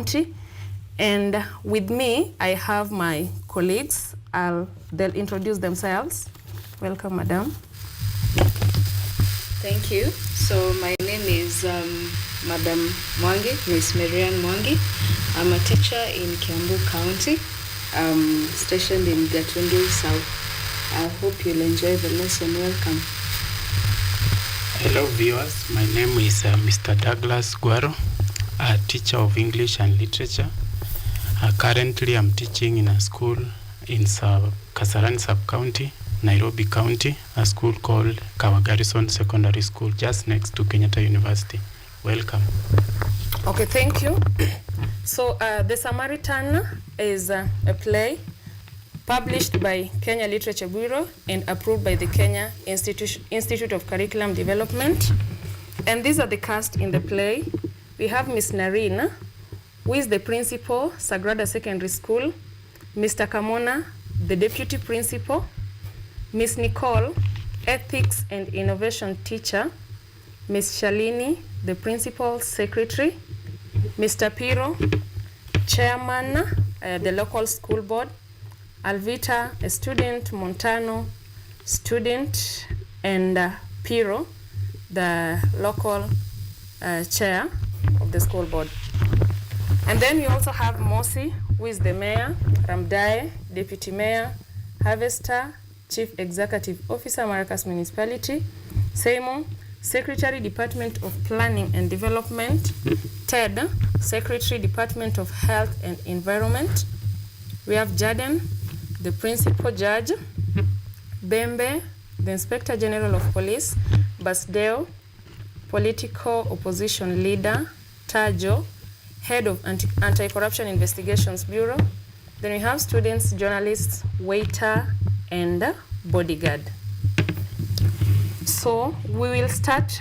County. And with me, I have my colleagues. They'll introduce themselves. Welcome, madam. Thank you. So my name is Madam Mwangi, Miss Maryanne Mwangi. I'm a teacher in Kiambu County, stationed in Gatundu South. I hope you'll enjoy the lesson. Welcome. Hello viewers, my name is Mr. Douglas Gwaro, a teacher of English and Literature. Currently I'm teaching in a school in Kasarani Sub-County, Nairobi County, a school called Kawagarrison Secondary School, just next to Kenyatta University. Welcome. Okay, thank you. So The Samaritan is a play published by Kenya Literature Bureau and approved by the Kenya Institute of Curriculum Development. And these are the cast in the play. We have Miss Narina, who is the principal, Sagrada Secondary School, Mr. Kamona, the deputy principal, Miss Nicole, ethics and innovation teacher, Miss Shalini, the principal secretary, Mr. Piro, chairman, the local school board, Alvita, a student, Montano, student, and Piro, the local chair of the school board. And then we also have Mosi, who is the mayor, Ramdae, deputy mayor, harvester, chief executive officer, Maracas Municipality, Seimo, secretary, Department of Planning and Development, Ted, secretary, Department of Health and Environment. We have Jaden, the principal judge, Bembe, the inspector general of police, Basdeo, political opposition leader, Tajo, head of Anti-Corruption Investigations Bureau. Then we have students, journalists, waiter, and bodyguard. So we will start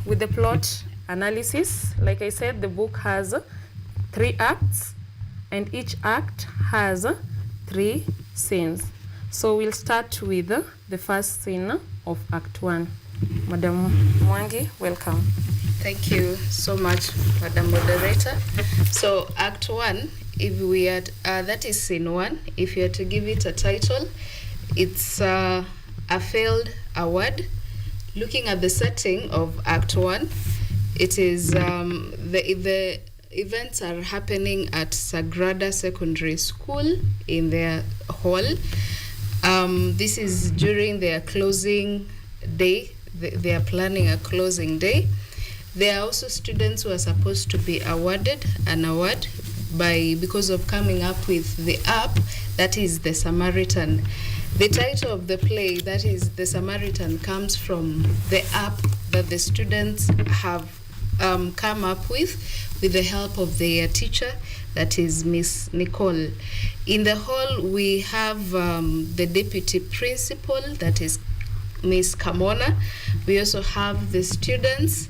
with the plot analysis. Like I said, the book has 3 acts, and each act has 3 scenes. So we'll start with the first scene of Act 1. Madam Mwangi, welcome. Thank you so much, Madam Moderator. So Act 1, if we had, that is Scene 1. If you had to give it a title, it's a failed award. Looking at the setting of Act 1, it is the events are happening at Sagrada Secondary School in their hall. This is during their closing day. They are planning a closing day. There are also students who are supposed to be awarded an award because of coming up with the app that is The Samaritan. The title of the play, that is The Samaritan, comes from the app that the students have come up with the help of their teacher, that is Miss Nicole. In the hall, we have the deputy principal, that is Miss Kamona. We also have the students.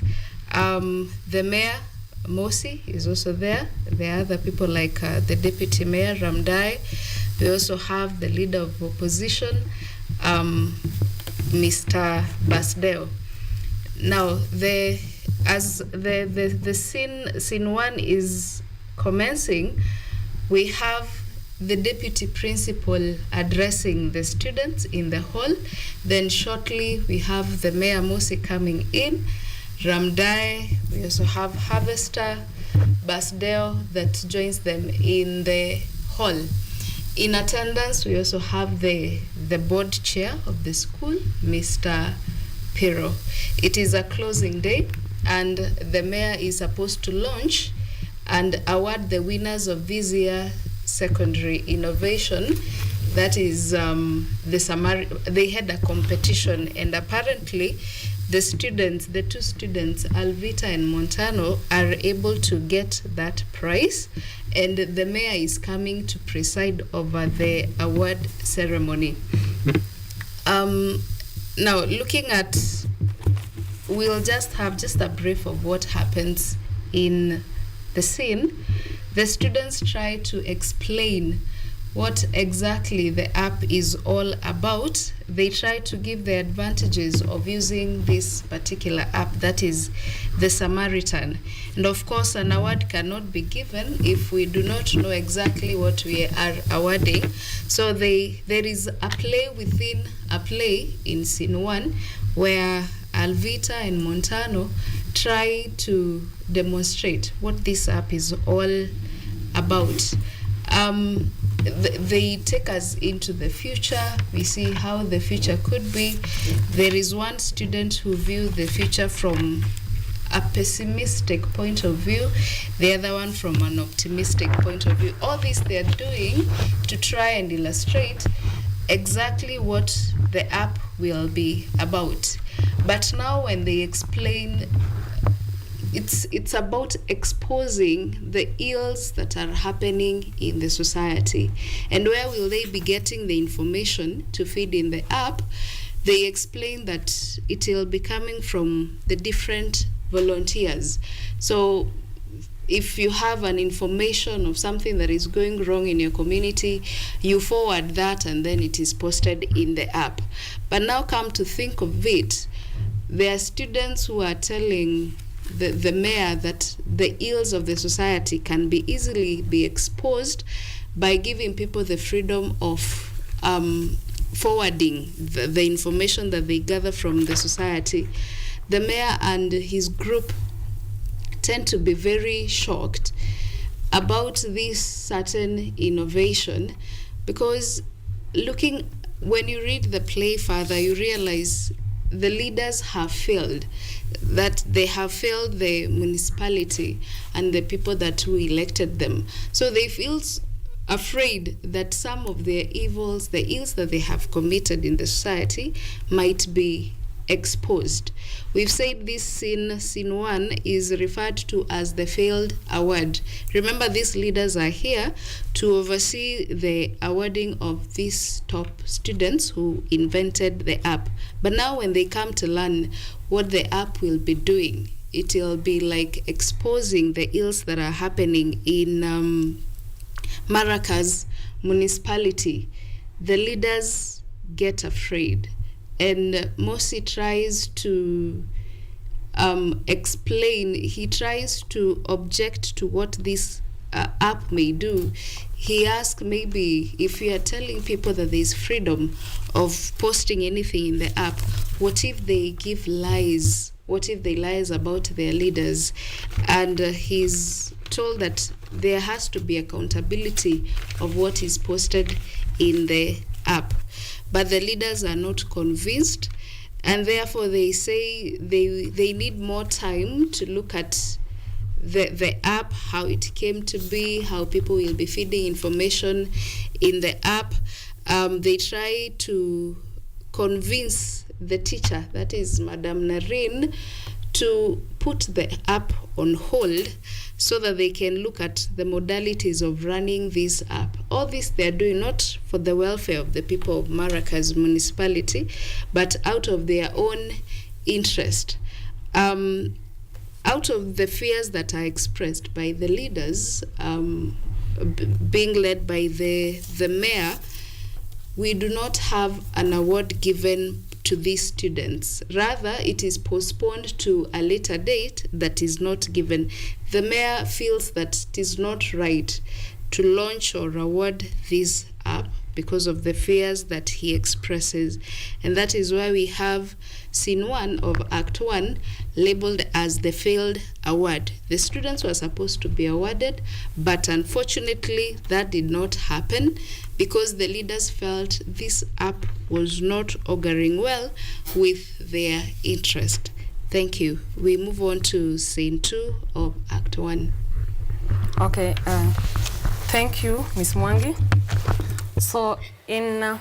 The mayor, Mosi, is also there. There are other people like the deputy mayor, Ramdai. We also have the leader of opposition, Mr. Basdeo. Now, as the scene 1 is commencing, we have the deputy principal addressing the students in the hall. Then shortly, we have the mayor, Mosi, coming in. Ramdai, we also have harvester, Basdeo, that joins them in the hall. In attendance, we also have the board chair of the school, Mr. Pero. It is a closing day, and the mayor is supposed to launch and award the winners of this year secondary innovation. That is they had a competition, and apparently the 2 students, Alvita and Montano, are able to get that prize, and the mayor is coming to preside over the award ceremony. Now, looking at, we'll just have a brief of what happens in the scene. The students try to explain what exactly the app is all about. They try to give the advantages of using this particular app, that is the Samaritan. And of course, an award cannot be given if we do not know exactly what we are awarding. So there is a play within a play in scene 1 where Alvita and Montano try to demonstrate what this app is all about. They take us into the future. We see how the future could be. There is one student who views the future from a pessimistic point of view, the other one from an optimistic point of view. All this they are doing to try and illustrate exactly what the app will be about. But now when they explain, it's about exposing the ills that are happening in the society. And where will they be getting the information to feed in the app? They explain that it will be coming from the different volunteers. So if you have an information of something that is going wrong in your community, you forward that and then it is posted in the app. But now come to think of it, there are students who are telling the mayor that the ills of the society can be easily be exposed by giving people the freedom of forwarding the information that they gather from the society. The mayor and his group tend to be very shocked about this certain innovation, because when you read the play further, you realize the leaders have failed, that they have failed the municipality and the people that who elected them. So they feel afraid that some of their evils, the ills that they have committed in the society, might be exposed. We've said this scene 1 is referred to as the failed award. Remember, these leaders are here to oversee the awarding of these top students who invented the app. But now when they come to learn what the app will be doing, it will be like exposing the ills that are happening in Maracas municipality. The leaders get afraid, and Mosi tries to explain, he tries to object to what this app may do. He asks, maybe if you are telling people that there is freedom of posting anything in the app, what if they give lies? What if they lies about their leaders? And he's told that there has to be accountability of what is posted in the app. But the leaders are not convinced, and therefore they say they need more time to look at the app, how it came to be, how people will be feeding information in the app. They try to convince the teacher, that is Madam Narine, to put the app on hold so that they can look at the modalities of running this app. All this they are doing not for the welfare of the people of Maracas municipality, but out of their own interest. Out of the fears that are expressed by the leaders, being led by the mayor, we do not have an award given to these students. Rather, it is postponed to a later date that is not given. The mayor feels that it is not right to launch or award this app because of the fears that he expresses. And that is why we have scene 1 of Act 1 labeled as the failed award. The students were supposed to be awarded, but unfortunately that did not happen because the leaders felt this app was not auguring well with their interest. Thank you. We move on to scene 2 of Act 1. Okay, thank you, Ms. Mwangi. So in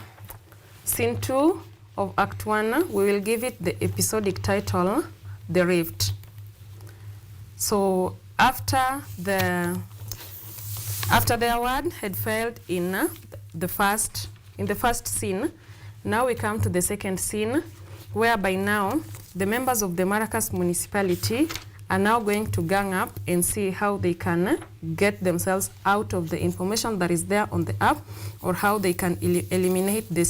scene 2 of Act 1, we will give it the episodic title, The Rift. So after the award had failed in the first scene, now we come to the second scene, whereby now the members of the Maracas municipality are now going to gang up and see how they can get themselves out of the information that is there on the app, or how they can eliminate the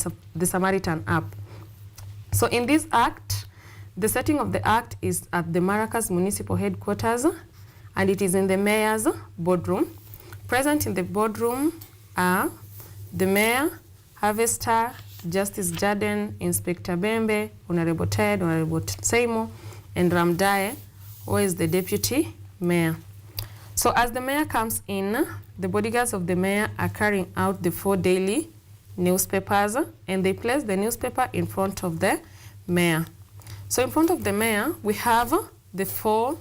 Samaritan app. So in this act, The setting of the act is at the Maracas Municipal Headquarters, and it is in the mayor's boardroom. Present in the boardroom are the mayor, harvester, Justice Jaden, Inspector Bembe, Honorable Ted, Honorable Seimo, and Ramdae, who is the deputy mayor. So as the mayor comes in, the bodyguards of the mayor are carrying out the 4 daily newspapers, and they place the newspaper in front of the mayor. So in front of the mayor, we have the 4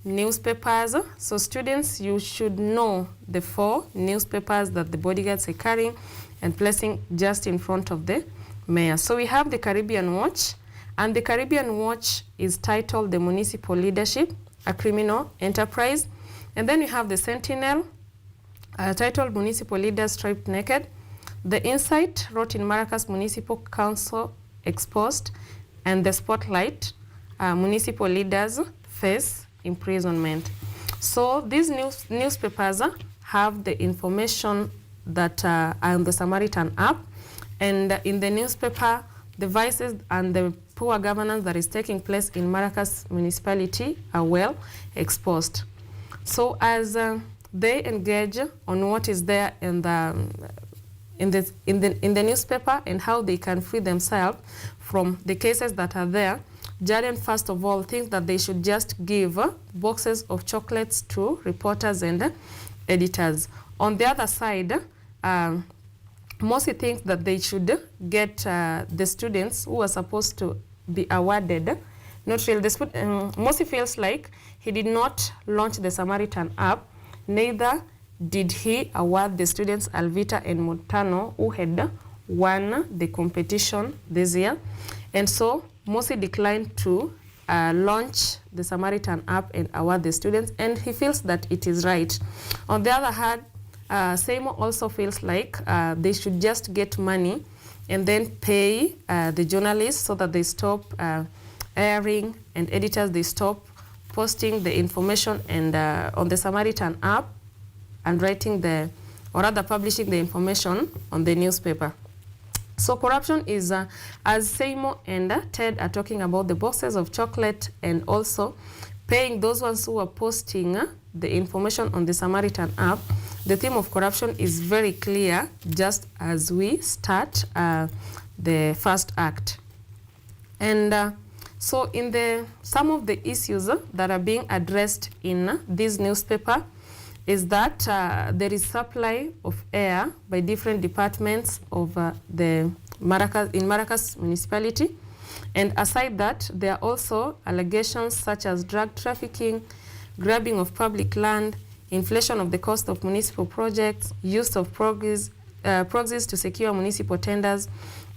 newspapers. So students, you should know the 4 newspapers that the bodyguards are carrying and placing just in front of the mayor. So we have the Caribbean Watch, and the Caribbean Watch is titled The Municipal Leadership, a Criminal Enterprise. And then we have the Sentinel, titled Municipal Leaders Stripped Naked. The Insight, wrote in Maracas Municipal Council Exposed, and the Spotlight, Municipal Leaders Face Imprisonment. So these newspapers have the information that are on the Samaritan app, and in the newspaper, the vices and the poor governance that is taking place in Maracas municipality are well exposed. So as they engage on what is there in the newspaper and how they can free themselves from the cases that are there, Jaden first of all thinks that they should just give boxes of chocolates to reporters and editors. On the other side, Mosi thinks that they should get the students who are supposed to be awarded. Not really. Mosi feels like he did not launch the Samaritan app, neither did he award the students Alvita and Montano, who had won the competition this year. And so Mosi declined to launch the Samaritan app and award the students, and he feels that it is right. On the other hand, Seimo also feels like they should just get money and then pay the journalists so that they stop airing, and editors, they stop posting the information and on the Samaritan app and writing or rather publishing the information on the newspaper. So corruption is, as Seimo and Ted are talking about the boxes of chocolate and also paying those ones who are posting the information on the Samaritan app, the theme of corruption is very clear just as we start the first act. And so in some of the issues that are being addressed in this newspaper is that there is supply of air by different departments of the Maracas municipality. And aside that, there are also allegations such as drug trafficking, grabbing of public land, inflation of the cost of municipal projects, use of proxies to secure municipal tenders,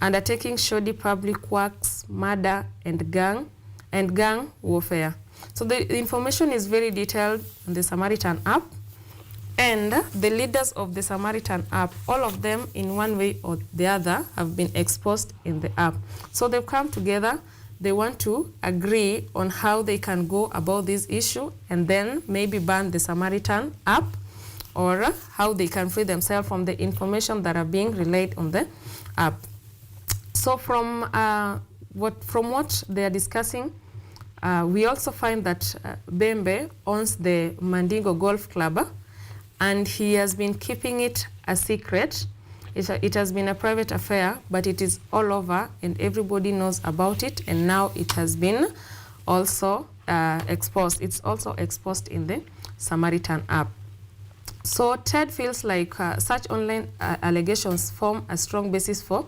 undertaking shoddy public works, murder, and gang warfare. So the information is very detailed on the Samaritan app, and the leaders of the Samaritan app, all of them in one way or the other have been exposed in the app. So they've come together, they want to agree on how they can go about this issue and then maybe ban the Samaritan app, or how they can free themselves from the information that are being relayed on the app. So from what they are discussing, we also find that Bembe owns the Mandingo Golf Club, and he has been keeping it a secret. It has been a private affair, but it is all over and everybody knows about it, and now it has been also exposed. It's also exposed in the Samaritan app. So Ted feels like such online allegations form a strong basis for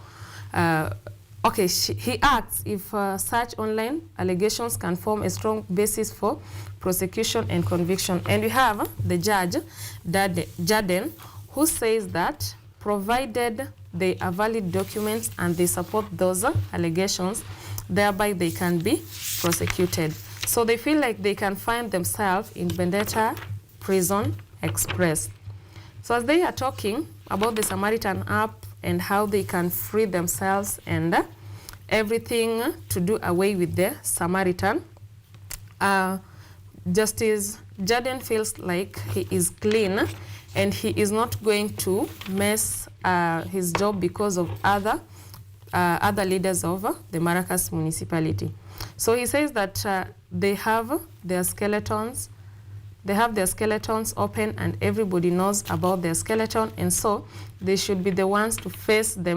he asks if such online allegations can form a strong basis for prosecution and conviction. And we have the judge, Jaden, who says that provided they are valid documents and they support those allegations, thereby they can be prosecuted. So they feel like they can find themselves in Vendetta Prison Express. So as they are talking about the Samaritan app and how they can free themselves and everything to do away with the Samaritan, Justice Jaden feels like he is clean and he is not going to mess his job because of other leaders of the Maracas municipality. So he says that they have their skeletons open, and everybody knows about their skeleton, and so they should be the ones to face their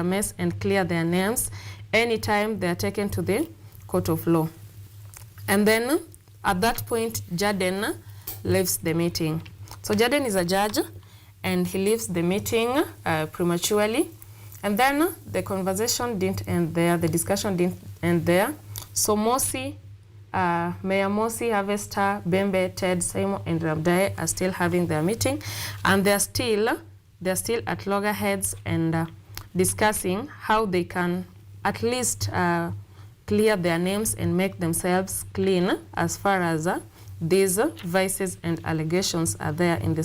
mess and clear their names anytime they are taken to the court of law. And then at that point, Jaden leaves the meeting. So Jaden is a judge, and he leaves the meeting prematurely. And then the conversation didn't end there, the discussion didn't end there. So Mosi, Mayor Mosi, Harvester, Bembe, Ted, Simon, and Ramdae are still having their meeting, and they're still at loggerheads and discussing how they can at least clear their names and make themselves clean as far as these vices and allegations are there in the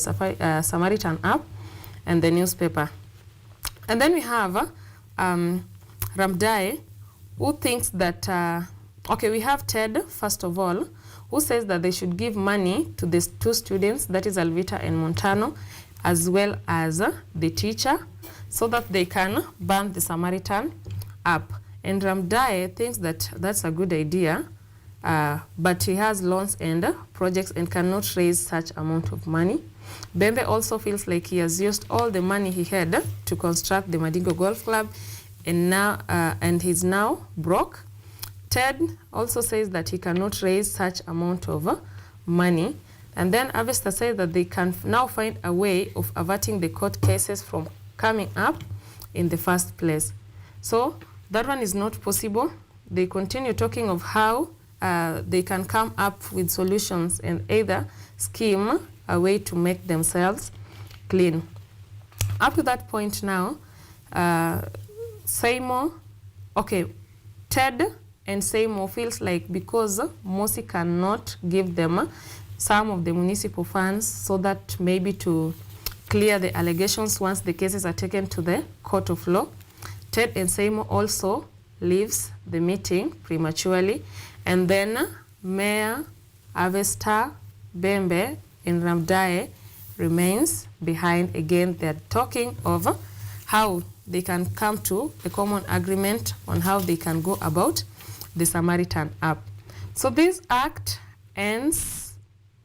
Samaritan app and the newspaper. And then we have Ramdae, who thinks that, we have Ted, first of all, who says that they should give money to these two students, that is Alvita and Montano, as well as the teacher, so that they can ban the Samaritan app. And Ramdae thinks that that's a good idea, but he has loans and projects and cannot raise such amount of money. Bembe also feels like he has used all the money he had to construct the Madingo Golf Club, and he's now broke. Ted also says that he cannot raise such amount of money. And then Avesta says that they can now find a way of averting the court cases from coming up in the first place. So that one is not possible. They continue talking of how they can come up with solutions and either scheme a way to make themselves clean. Up to that point now, Ted and Seymour feels like because Mosi cannot give them some of the municipal funds so that maybe to clear the allegations once the cases are taken to the court of law, Ted and Seymour also leaves the meeting prematurely, and then Mayor Avesta, Bembe, and Ramdae remains behind. Again, they're talking of how they can come to a common agreement on how they can go about the Samaritan app. So this act ends,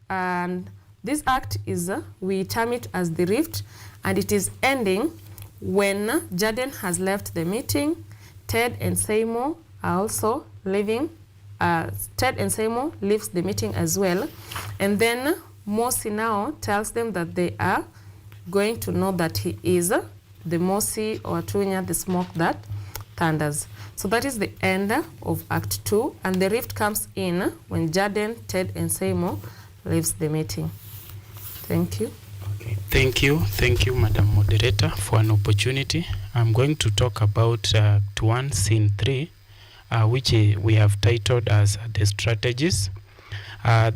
and this act is, we term it as the rift, and it is ending when Jaden has left the meeting. Ted and Seymour are also leaving. Ted and Seymour leaves the meeting as well. And then Mosi now tells them that they are going to know that he is the Mosi or Tunya, the smoke that thunders. So that is the end of Act 2, and the rift comes in when Jaden, Ted, and Seymour leaves the meeting. Thank you. Okay. Thank you, Madam Moderator, for an opportunity. I'm going to talk about Act 1, Scene 3, which we have titled as The Strategies.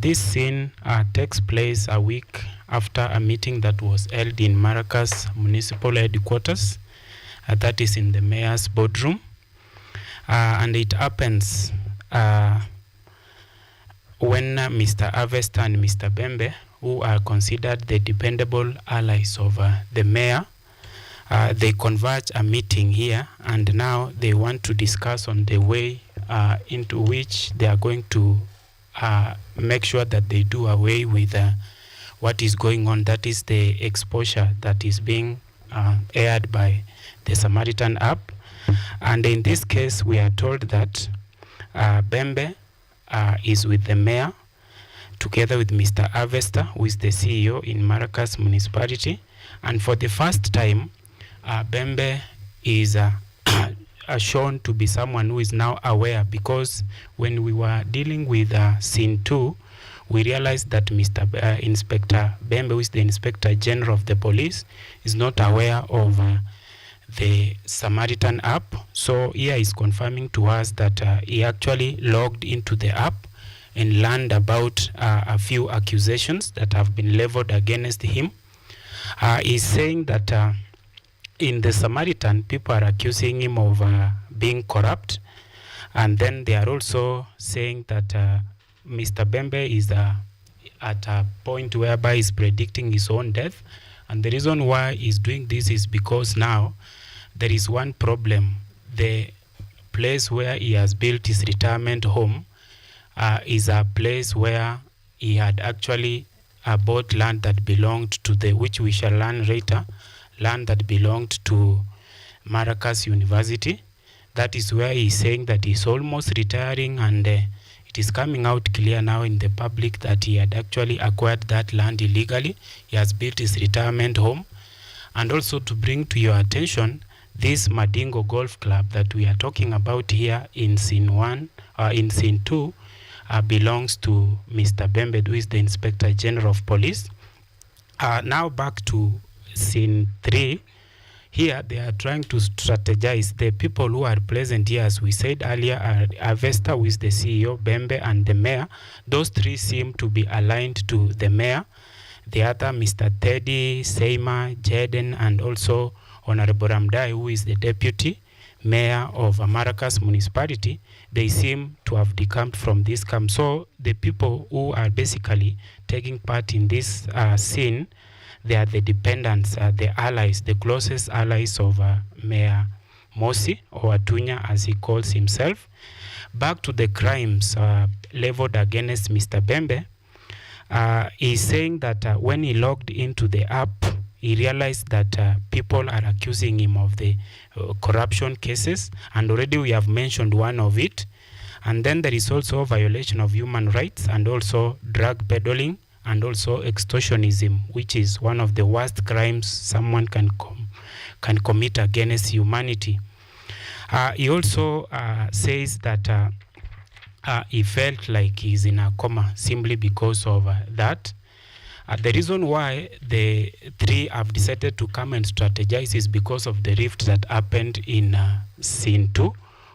This scene takes place a week after a meeting that was held in Maracas Municipal Headquarters, that is in the Mayor's boardroom. And it happens when Mr. Avesta and Mr. Bembe, who are considered the dependable allies of the mayor, they converge a meeting here, and now they want to discuss on the way into which they are going to make sure that they do away with what is going on, that is the exposure that is being aired by the Samaritan app. And in this case, we are told that Bembe is with the mayor, together with Mr. Avesta, who is the CEO in Maracas Municipality. And for the first time, Bembe is shown to be someone who is now aware, because when we were dealing with Scene 2, we realized that Mr. Inspector Bembe, who is the Inspector General of the Police, is not aware of the Samaritan app. So here is confirming to us that he actually logged into the app and learned about a few accusations that have been leveled against him. He's saying that in the Samaritan, people are accusing him of being corrupt, and then they are also saying that Mr. Bembe is at a point whereby he's predicting his own death, and the reason why he's doing this is because now there is one problem. The place where he has built his retirement home is a place where he had actually bought land that belonged to which we shall learn later, land that belonged to Maracas University. That is where he's saying that he's almost retiring, and it is coming out clear now in the public that he had actually acquired that land illegally. He has built his retirement home. And also to bring to your attention, this Madingo Golf Club that we are talking about here in scene 1, in scene 2, belongs to Mr. Bembe, who is the Inspector General of Police. Now back to scene 3. Here they are trying to strategize. The people who are present here, as we said earlier, are Avesta, who is the CEO, Bembe, and the mayor. Those three seem to be aligned to the mayor. The other, Mr. Teddy, Seima, Jaden, and also Honorable Ramdai, who is the deputy mayor of Maracas municipality, they seem to have decamped from this camp. So the people who are basically taking part in this scene, they are the dependents, the allies, the closest allies of Mayor Mosi, or Atunya as he calls himself. Back to the crimes leveled against Mr. Bembe, he's saying that when he logged into the app, he realized that people are accusing him of the corruption cases, and already we have mentioned one of it. And then there is also a violation of human rights, and also drug peddling, and also extortionism, which is one of the worst crimes someone can commit against humanity. He also says that he felt like he's in a coma simply because of that. The reason why the three have decided to come and strategize is because of the rift that happened in scene 2,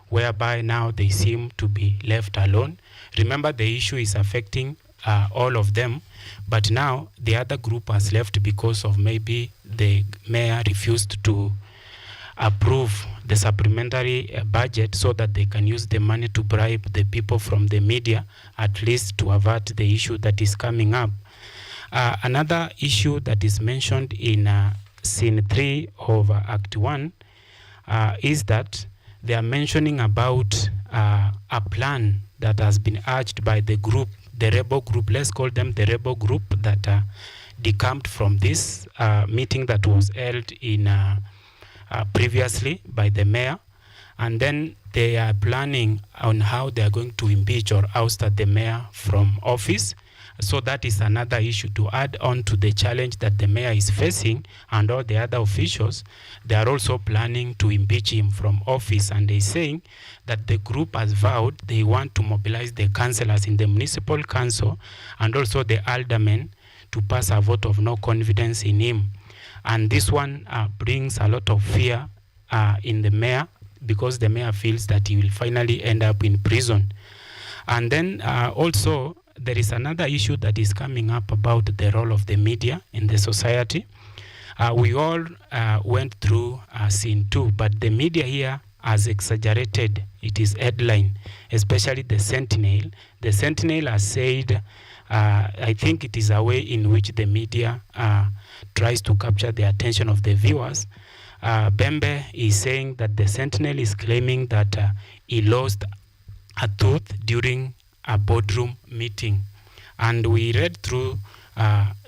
whereby now they seem to be left alone. Remember, the issue is affecting all of them, but now the other group has left because of maybe the mayor refused to approve the supplementary budget so that they can use the money to bribe the people from the media, at least to avert the issue that is coming up. Another issue that is mentioned in scene 3 of Act 1 is that they are mentioning about a plan that has been urged by the group, the rebel group, let's call them the rebel group, that decamped from this meeting that was held in previously by the mayor. And then they are planning on how they are going to impeach or oust the mayor from office. So that is another issue to add on to the challenge that the mayor is facing, and all the other officials. They are also planning to impeach him from office, and they're saying that the group has vowed they want to mobilize the councillors in the municipal council and also the aldermen to pass a vote of no confidence in him. And this one brings a lot of fear in the mayor, because the mayor feels that he will finally end up in prison. And then also there is another issue that is coming up about the role of the media in the society. We all went through scene 2, but the media here has exaggerated its headline, especially the Sentinel. The Sentinel has said, I think it is a way in which the media tries to capture the attention of the viewers. Bembe is saying that the Sentinel is claiming that he lost a tooth during a boardroom meeting. And we read through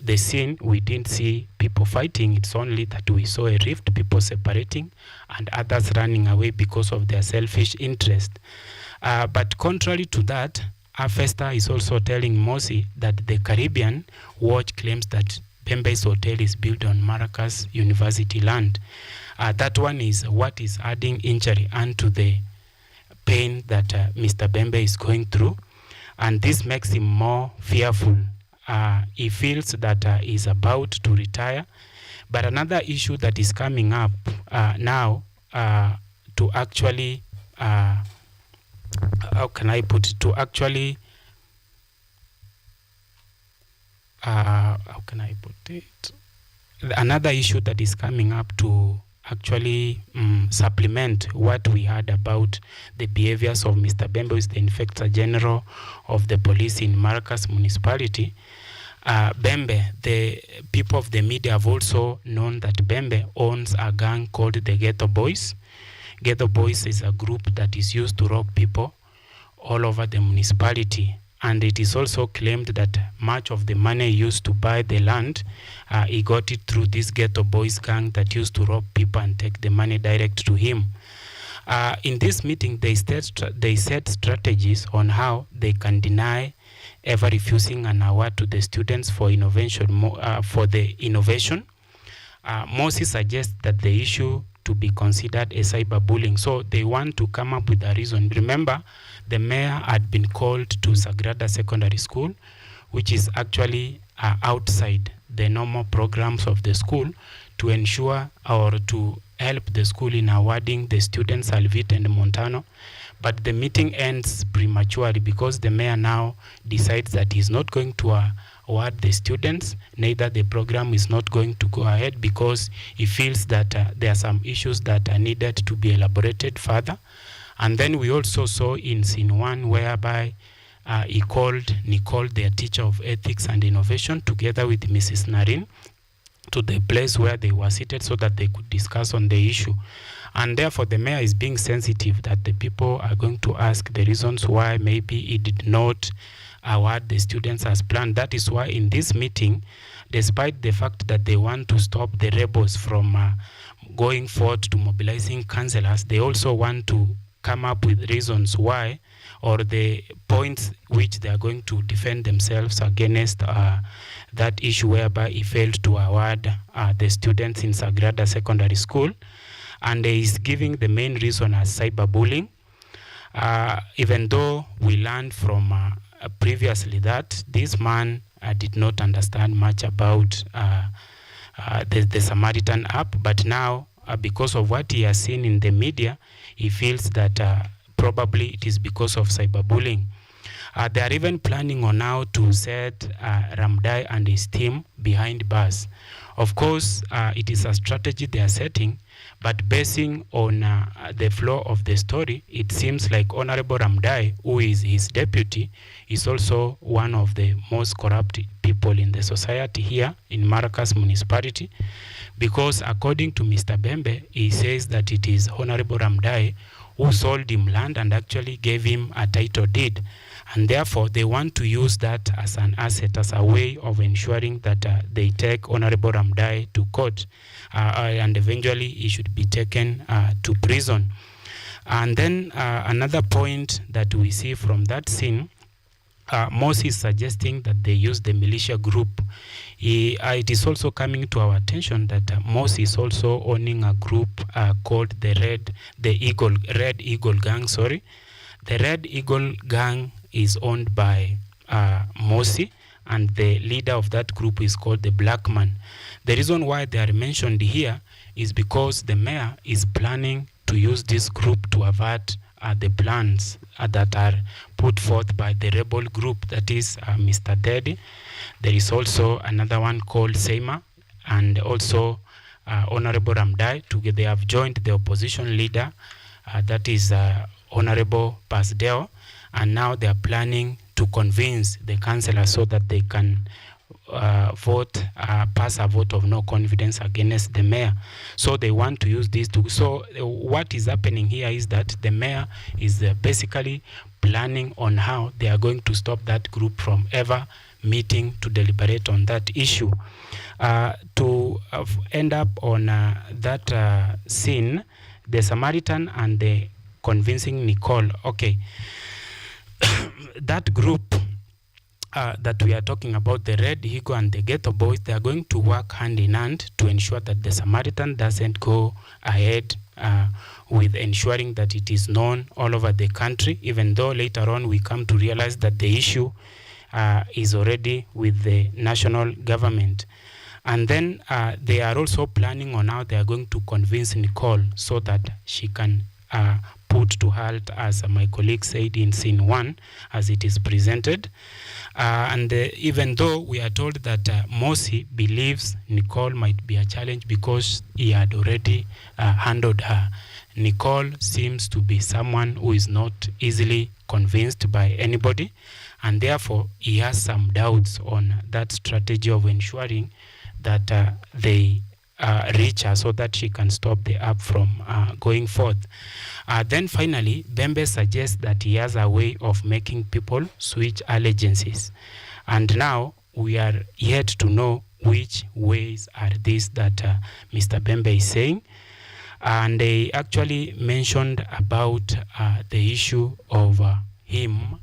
the scene. We didn't see people fighting. It's only that we saw a rift, people separating, and others running away because of their selfish interest. But contrary to that, Afesta is also telling Mosi that the Caribbean Watch claims that Bembe's hotel is built on Maracas University land. That one is what is adding injury unto the pain that Mr. Bembe is going through. And this makes him more fearful. He feels that he's about to retire. But another issue that is coming up now to actually, how can I put it, to actually, how can I put it? Another issue that is coming up to actually supplement what we heard about the behaviors of Mr. Bembe, who is the Inspector General of the police in Maracas municipality. Bembe, the people of the media have also known that Bembe owns a gang called the Ghetto Boys. Ghetto Boys is a group that is used to rob people all over the municipality. And it is also claimed that much of the money used to buy the land, he got it through this Ghetto Boys gang that used to rob people and take the money direct to him. In this meeting, they set strategies on how they can deny ever refusing an award to the students for innovation. Mosi suggests that the issue to be considered a cyberbullying. So they want to come up with a reason. Remember, the mayor had been called to Sagrada Secondary School, which is actually outside the normal programs of the school, to ensure or to help the school in awarding the students Alvit and Montano. But the meeting ends prematurely because the mayor now decides that he's not going to award the students, neither the program is not going to go ahead because he feels that there are some issues that are needed to be elaborated further. And then we also saw in scene 1 whereby he called Nicole, their teacher of ethics and innovation, together with Mrs. Narin to the place where they were seated so that they could discuss on the issue. And therefore the mayor is being sensitive that the people are going to ask the reasons why maybe he did not award the students as planned. That is why in this meeting, despite the fact that they want to stop the rebels from going forward to mobilizing councillors, they also want to come up with reasons why, or the points which they are going to defend themselves against that issue whereby he failed to award the students in Sagrada Secondary School. And he is giving the main reason as cyberbullying, even though we learned from previously that this man did not understand much about the Samaritan app, but now because of what he has seen in the media, he feels that probably it is because of cyberbullying. They are even planning on how to set Ramdai and his team behind bars. Of course, it is a strategy they are setting, but basing on the flow of the story, it seems like Honorable Ramdai, who is his deputy, is also one of the most corrupt people in the society here in Maracas municipality, because according to Mr. Bembe, he says that it is Honorable Ramdai who sold him land and actually gave him a title deed. And therefore, they want to use that as an asset, as a way of ensuring that they take Honorable Ramdai to court and eventually he should be taken to prison. And then another point that we see from that scene, Mosi is suggesting that they use the militia group. It is also coming to our attention that Mosi is also owning a group called the Red Eagle Gang. Sorry, the Red Eagle Gang is owned by Mosi, and the leader of that group is called the Black Man. The reason why they are mentioned here is because the mayor is planning to use this group to avert the plans that are put forth by the rebel group, that is Mr. Teddy. There is also another one called Seima, and also Honorable Ramdai. Together they have joined the opposition leader, that is Honorable Pasdeo, and now they are planning to convince the councillor so that they can pass a vote of no confidence against the mayor. So they want to use this to. So what is happening here is that the mayor is basically planning on how they are going to stop that group from ever meeting to deliberate on that issue. To end up on that scene, the Samaritan and the convincing Nicole. Okay, that group that we are talking about, the Red Eagle and the Ghetto Boys, they are going to work hand in hand to ensure that the Samaritan doesn't go ahead with ensuring that it is known all over the country, even though later on we come to realize that the issue is already with the national government. And then they are also planning on how they are going to convince Nicole so that she can put to halt, as my colleague said in scene 1, as it is presented. And even though we are told that Mosi believes Nicole might be a challenge because he had already handled her, Nicole seems to be someone who is not easily convinced by anybody, and therefore he has some doubts on that strategy of ensuring that they reach her so that she can stop the app from going forth. Then finally, Bembe suggests that he has a way of making people switch allegiances. And now we are yet to know which ways are these that Mr. Bembe is saying. And they actually mentioned about the issue of him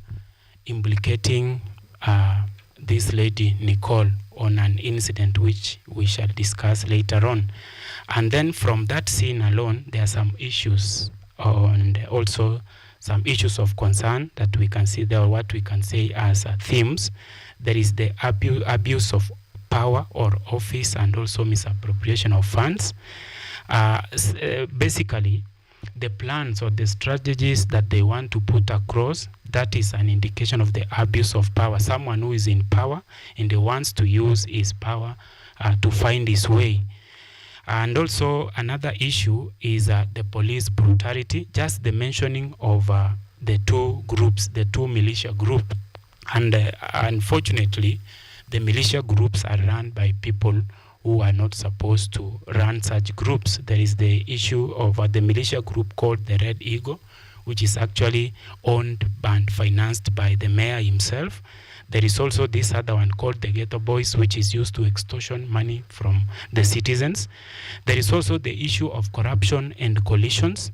implicating this lady, Nicole, on an incident which we shall discuss later on. And then from that scene alone, there are some issues and also some issues of concern that we can see there, or what we can say as themes. There is the abuse of power or office and also misappropriation of funds. Basically, the plans or the strategies that they want to put across, that is an indication of the abuse of power. Someone who is in power and he wants to use his power to find his way. And also another issue is the police brutality, just the mentioning of the two groups, the two militia groups. And unfortunately, the militia groups are run by people who are not supposed to run such groups. There is the issue of the militia group called the Red Eagle, which is actually owned and financed by the mayor himself. There is also this other one called the Ghetto Boys, which is used to extortion money from the citizens. There is also the issue of corruption and collisions.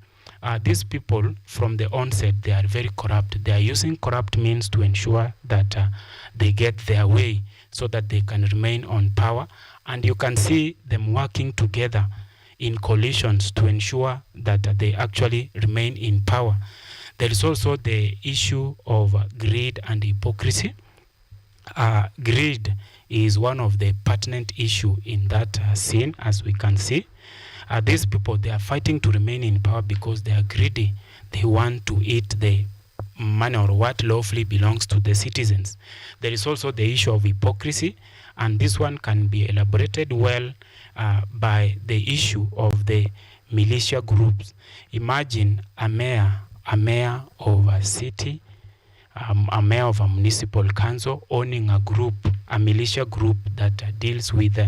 These people, from the onset, they are very corrupt. They are using corrupt means to ensure that they get their way so that they can remain on power. And you can see them working together in coalitions to ensure that they actually remain in power. There is also the issue of greed and hypocrisy. Greed is one of the pertinent issue in that scene, as we can see. These people, they are fighting to remain in power because they are greedy. They want to eat the money or what lawfully belongs to the citizens. There is also the issue of hypocrisy, and this one can be elaborated well by the issue of the militia groups. Imagine a mayor of a city, a mayor of a municipal council owning a group, a militia group that deals with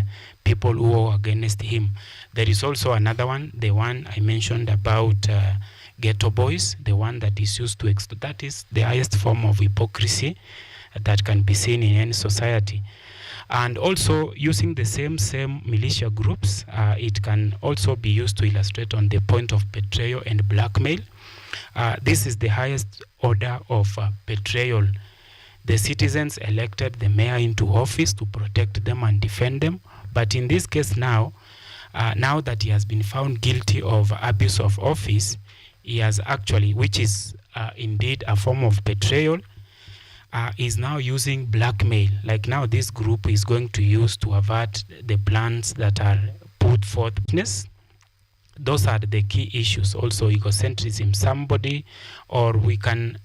people who are against him. There is also another one, the one I mentioned about Ghetto Boys, the one that is used to extort. That is the highest form of hypocrisy that can be seen in any society. And also using the same militia groups, it can also be used to illustrate on the point of betrayal and blackmail. This is the highest order of betrayal. The citizens elected the mayor into office to protect them and defend them. But in this case now that he has been found guilty of abuse of office, he has actually, which is indeed a form of betrayal, is now using blackmail. Like now this group is going to use to avert the plans that are put forth. Those are the key issues. Also egocentrism, somebody, or we can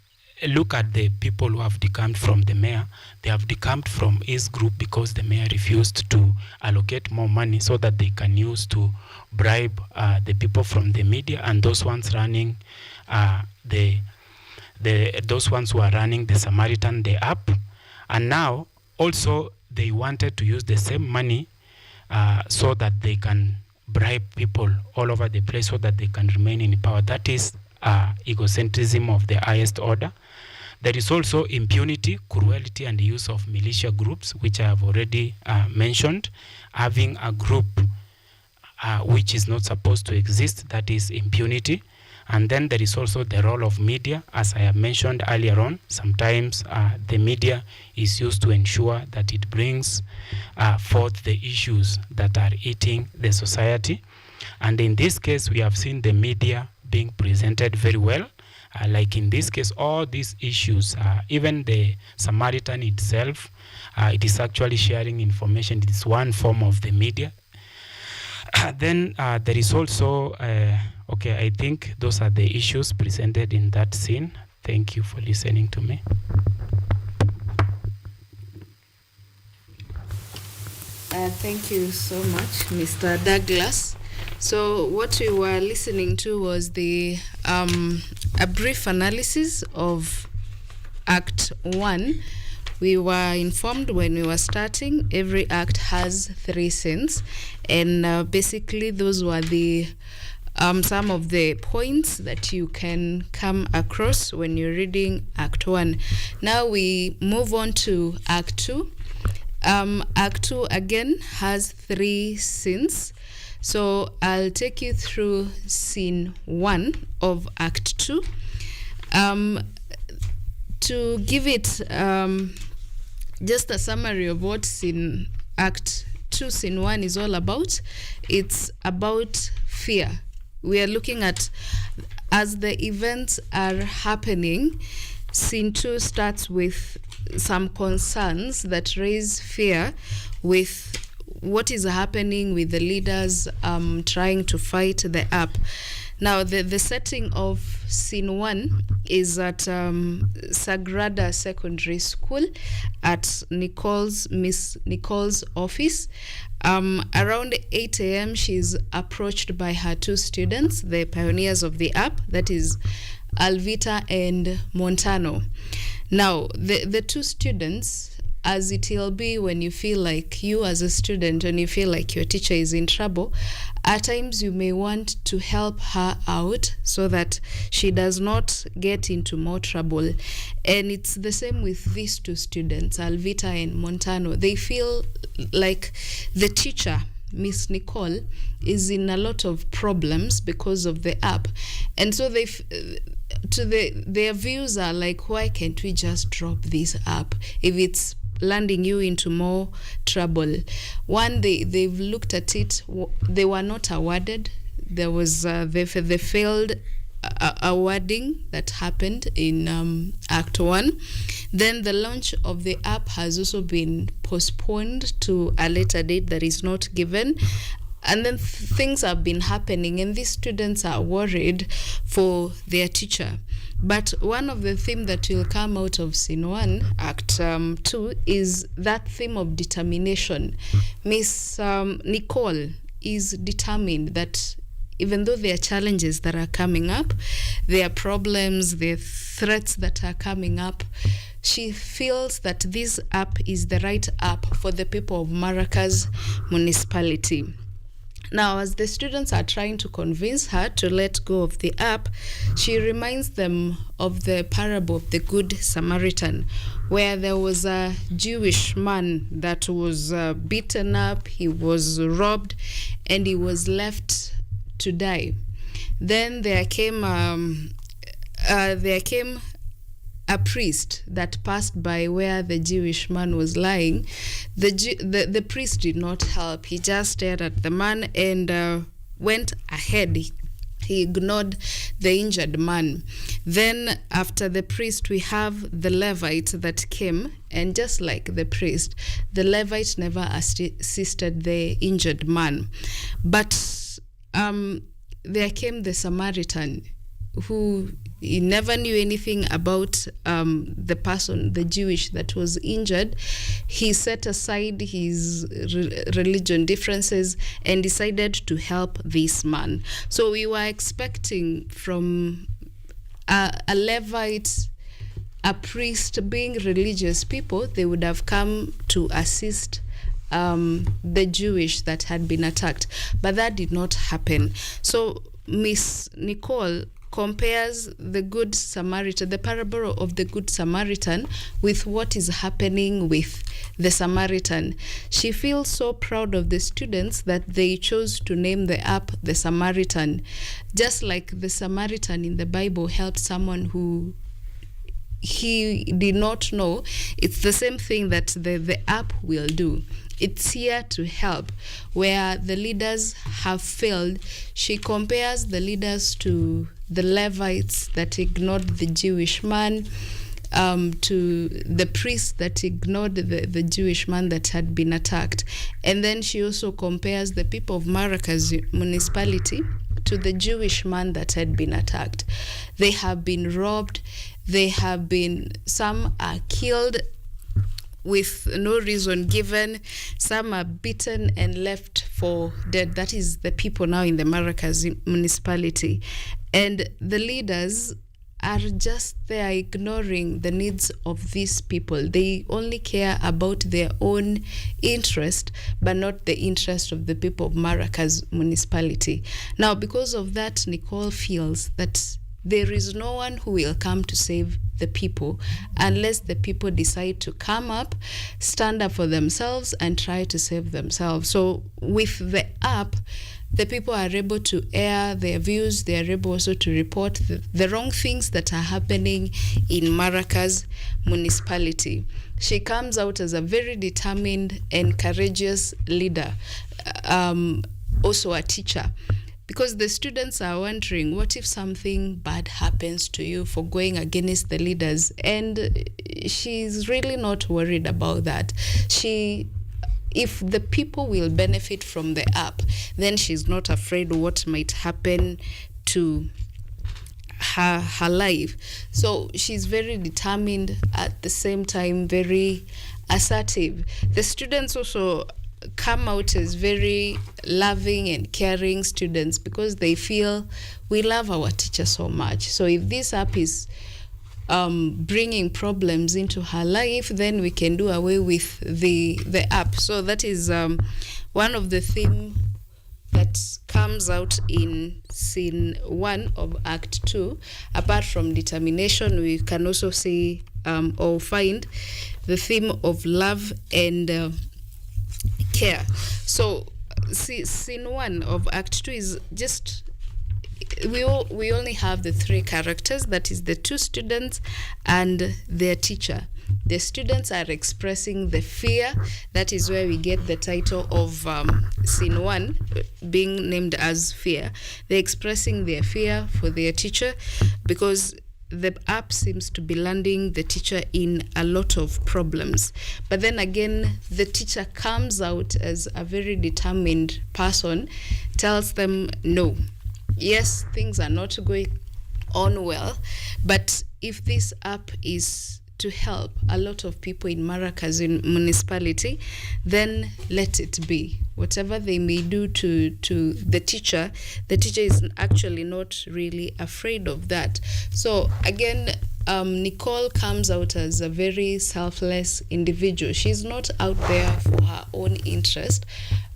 look at the people who have decamped from the mayor. They have decamped from his group because the mayor refused to allocate more money so that they can use to bribe the people from the media and those ones running those ones who are running the Samaritan, the app. And now also they wanted to use the same money so that they can bribe people all over the place so that they can remain in power. That is egocentrism of the highest order. There is also impunity, cruelty, and the use of militia groups, which I have already mentioned. Having a group which is not supposed to exist, that is impunity. And then there is also the role of media, as I have mentioned earlier on. Sometimes the media is used to ensure that it brings forth the issues that are eating the society. And in this case, we have seen the media being presented very well. Like in this case, all these issues, even the Samaritan itself, it is actually sharing information. It is one form of the media. Then there is also, okay, I think those are the issues presented in that scene. Thank you for listening to me. Thank you so much, Mr. Douglas. So what we were listening to was a brief analysis of Act 1 we were informed when we were starting, every act has 3 sins, and basically those were the some of the points that you can come across when you're reading Act 1. Now we move on to Act 2. Act 2 again has 3 sins. So I'll take you through scene 1 of Act 2. To give it just a summary of what Act 2, scene 1 is all about, it's about fear. We are looking at, as the events are happening, scene 2 starts with some concerns that raise fear with what is happening with the leaders trying to fight the app. Now, the setting of scene 1 is at Sagrada Secondary School at Miss Nicole's office. Around 8 a.m., she's approached by her 2 students, the pioneers of the app, that is Alvita and Montano. Now, the 2 students, as it will be when you feel like you as a student, when you feel like your teacher is in trouble, at times you may want to help her out so that she does not get into more trouble. And it's the same with these 2 students, Alvita and Montano. They feel like the teacher, Miss Nicole, is in a lot of problems because of the app. And so their views are like, why can't we just drop this app if it's landing you into more trouble? One, they've looked at it. They were not awarded. There was the failed awarding that happened in Act 1. Then the launch of the app has also been postponed to a later date that is not given. And then things have been happening, and these students are worried for their teacher. But one of the themes that will come out of scene 1, Act 2, is that theme of determination. Miss Nicole is determined that even though there are challenges that are coming up, there are problems, there are threats that are coming up, she feels that this app is the right app for the people of Maracas municipality. Now, as the students are trying to convince her to let go of the app, she reminds them of the parable of the Good Samaritan, where there was a Jewish man that was beaten up, he was robbed, and he was left to die. Then there came a priest that passed by where the Jewish man was lying. The priest did not help. He just stared at the man and went ahead. He ignored the injured man. Then after the priest, we have the Levite that came, and just like the priest, the Levite never assisted the injured man. But there came the Samaritan, who he never knew anything about the person, the Jewish that was injured. He set aside his religion differences and decided to help this man. So we were expecting from a Levite, a priest, being religious people, they would have come to assist the Jewish that had been attacked. But that did not happen. So Miss Nicole compares the Good Samaritan, the parable of the Good Samaritan, with what is happening with the Samaritan. She feels so proud of the students that they chose to name the app the Samaritan. Just like the Samaritan in the Bible helped someone who he did not know, it's the same thing that the app will do. It's here to help. Where the leaders have failed, she compares the leaders to the Levites that ignored the Jewish man, to the priest that ignored the Jewish man that had been attacked. And then she also compares the people of Maracas municipality to the Jewish man that had been attacked. They have been robbed. Some are killed with no reason given. Some are beaten and left for dead. That is the people now in the Maracas municipality. And the leaders are just there ignoring the needs of these people. They only care about their own interest, but not the interest of the people of Maracas municipality. Now, because of that, Nicole feels that there is no one who will come to save the people unless the people decide to come up, stand up for themselves, and try to save themselves. So with the app, the people are able to air their views. They are able also to report the wrong things that are happening in Maracas municipality. She comes out as a very determined and courageous leader, also a teacher. Because the students are wondering, what if something bad happens to you for going against the leaders? And she's really not worried about that. If the people will benefit from the app, then she's not afraid what might happen to her life. So she's very determined, at the same time very assertive. The students also come out as very loving and caring students because they feel we love our teacher so much. So if this app is bringing problems into her life, then we can do away with the app. So that is one of the themes that comes out in scene 1 of Act 2. Apart from determination, we can also see or find the theme of love and care. So scene 1 of Act 2 is just, we only have the 3 characters, that is the 2 students and their teacher. The students are expressing the fear. That is where we get the title of scene 1 being named as fear. They're expressing their fear for their teacher because the app seems to be landing the teacher in a lot of problems. But then again, the teacher comes out as a very determined person, tells them, no, yes, things are not going on well, but if this app is to help a lot of people in Maracas municipality, then let it be. Whatever they may do to the teacher is actually not really afraid of that. So again, Nicole comes out as a very selfless individual. She's not out there for her own interest,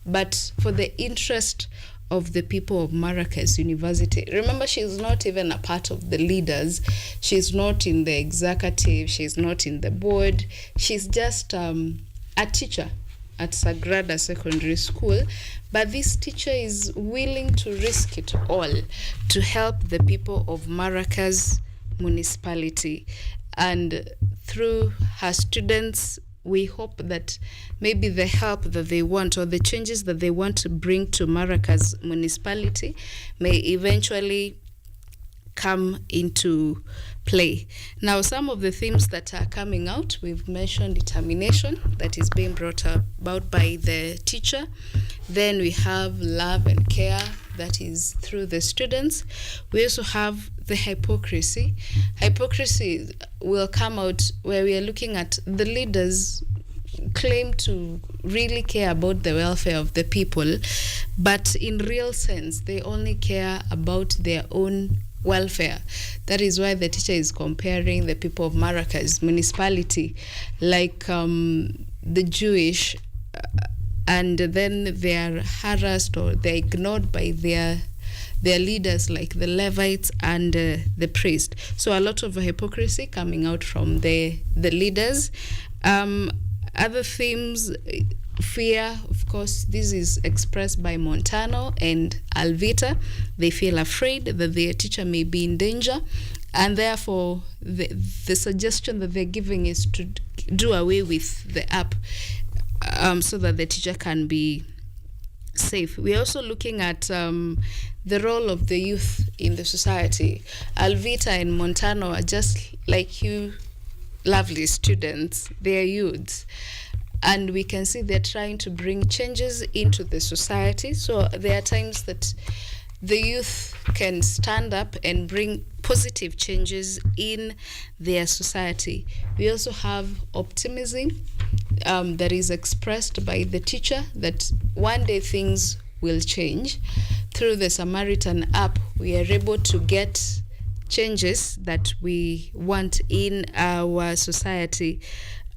but for the interest of the people of Maracas University. Remember, she's not even a part of the leaders. She's not in the executive. She's not in the board. She's just a teacher at Sagrada Secondary School. But this teacher is willing to risk it all to help the people of Maracas municipality. And through her students, we hope that maybe the help that they want or the changes that they want to bring to Maracas municipality may eventually come into play. Now, some of the themes that are coming out, we've mentioned determination that is being brought about by the teacher. Then we have love and care that is through the students. We also have the hypocrisy. Hypocrisy will come out where we are looking at the leaders claim to really care about the welfare of the people, but in real sense, they only care about their own welfare. That is why the teacher is comparing the people of Maracas municipality like the Jewish, and then they are harassed or they're ignored by their leaders like the Levites and the priest. So a lot of hypocrisy coming out from the leaders. Other themes, fear, of course, this is expressed by Montano and Alvita. They feel afraid that their teacher may be in danger, and therefore the suggestion that they're giving is to do away with the app so that the teacher can be safe. We're also looking at the role of the youth in the society. Alvita and Montano are just like you lovely students. They're youths. And we can see they're trying to bring changes into the society. So there are times that the youth can stand up and bring positive changes in their society. We also have optimism that is expressed by the teacher that one day things will change. Through the Samaritan app, we are able to get changes that we want in our society.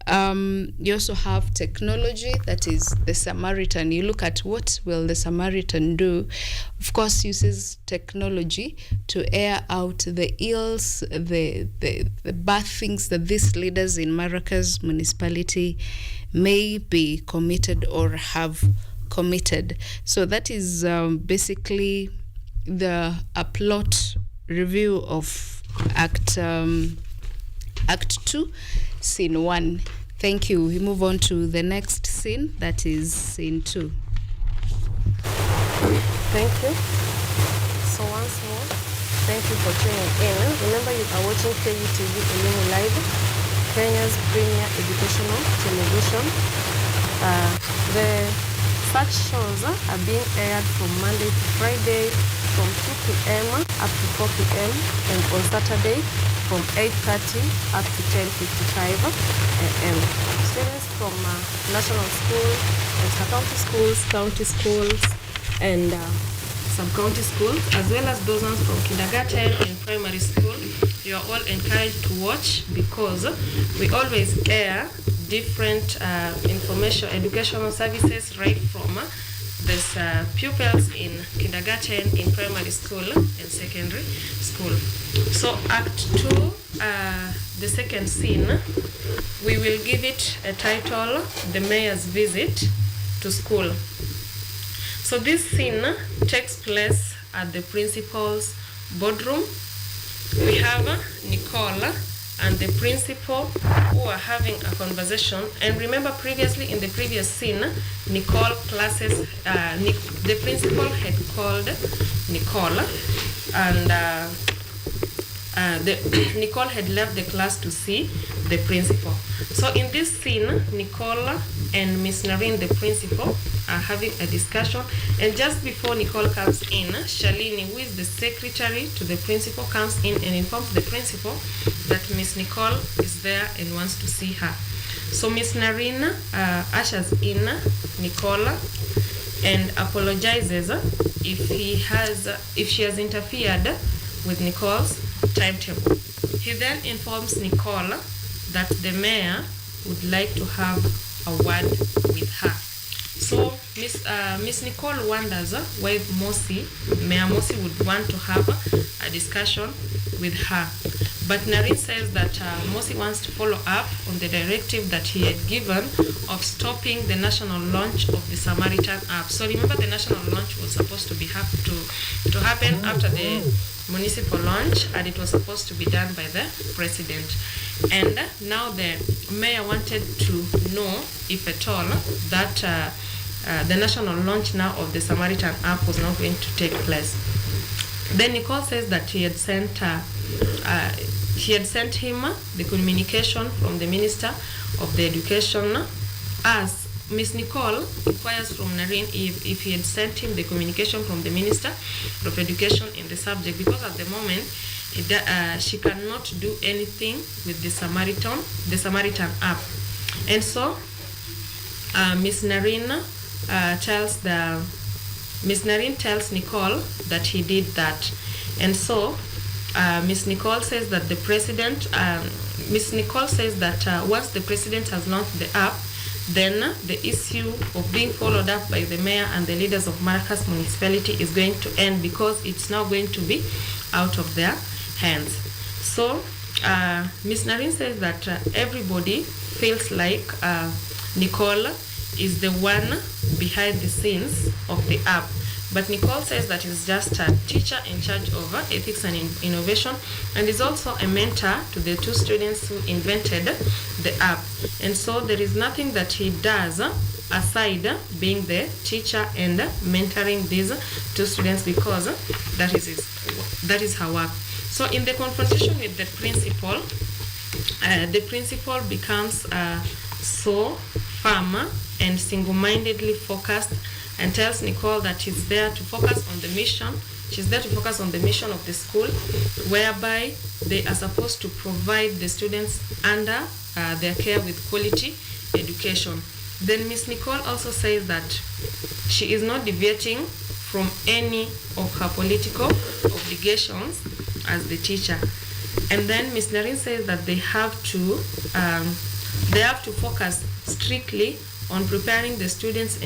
You also have technology, that is the Samaritan. You look at what will the Samaritan do. Of course, uses technology to air out the ills, the bad things that these leaders in Maracas municipality may be committed or have committed. So that is basically a plot review of Act 2, Scene 1. Thank you. We move on to the next scene, that is Scene 2. Thank you. So once more, thank you for tuning in. Remember, you are watching KUTV Elimu Live, Kenya's premier educational television. The such shows are being aired from Monday to Friday from 2 p.m. up to 4 p.m. and on Saturday from 8:30 up to 10:55 a.m. Students from national schools, county schools, and sub-county schools, as well as those ones from kindergarten and primary school, you are all encouraged to watch, because we always air different information, educational services right from these pupils in kindergarten, in primary school and secondary school. So Act 2, the second scene, we will give it a title, The Mayor's Visit to School. So this scene takes place at the principal's boardroom. We have Nicole and the principal who are having a conversation. And remember, previously in the previous scene, the principal had called Nicole, and Nicole had left the class to see the principal. So in this scene, Nicole and Miss Narine, the principal, are having a discussion. And just before Nicole comes in, Shalini, who is the secretary to the principal, comes in and informs the principal that Miss Nicole is there and wants to see her. So Miss Narine ushers in Nicole and apologizes if she has interfered with Nicole's timetable. He then informs Nicole that the mayor would like to have a word with her. So Miss Nicole wonders why Mayor Mosi would want to have a discussion with her. But Narine says that Mosi wants to follow up on the directive that he had given of stopping the national launch of the Samaritan app. So remember, the national launch was supposed to happen after the municipal launch, and it was supposed to be done by the president. And now the mayor wanted to know if at all that the national launch now of the Samaritan app was not going to take place. Then Nicole says that he had sent him the communication from the Minister of the Education, as Miss Nicole inquires from Narine if he had sent him the communication from the Minister of Education in the subject, because at the moment she cannot do anything with the Samaritan app. And so Miss Narine tells Nicole that he did that. And so Miss Nicole says that once the president has launched the app, then the issue of being followed up by the mayor and the leaders of Maracas municipality is going to end, because it's now going to be out of their hands. So Miss Narine says that everybody feels like Nicole is the one behind the scenes of the app. But Nicole says that he's just a teacher in charge of ethics and innovation, and is also a mentor to the two students who invented the app. And so there is nothing that he does aside being the teacher and mentoring these two students, because that is her work. So in the confrontation with the principal becomes so firm and single-mindedly focused, and tells Nicole that she's there to focus on the mission. She's there to focus on the mission of the school, whereby they are supposed to provide the students under their care with quality education. Then Miss Nicole also says that she is not deviating from any of her political obligations, as the teacher. And then Ms. Narin says that they have to focus strictly on preparing the students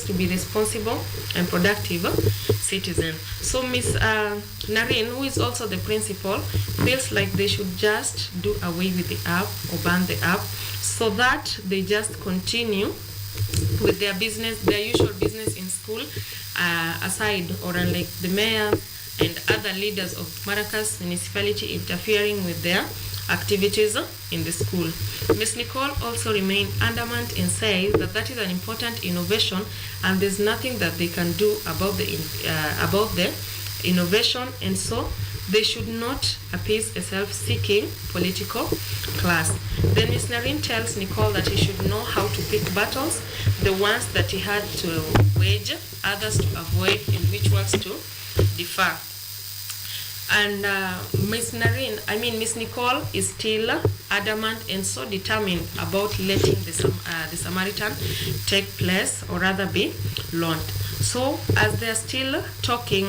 to be responsible and productive citizens. So Ms. Narin, who is also the principal, feels like they should just do away with the app or ban the app, so that they just continue with their business, their usual business in school, aside or unlike the mayor and other leaders of Maracas municipality interfering with their activities in the school. Ms. Nicole also remained adamant and says that that is an important innovation and there's nothing that they can do about the innovation, and so they should not appease a self-seeking political class. Then Ms. Narin tells Nicole that he should know how to pick battles, the ones that he had to wage, others to avoid, and which ones to defer. And Ms. Nicole is still adamant and so determined about letting the Samaritan take place, or rather be launched. So as they're still talking,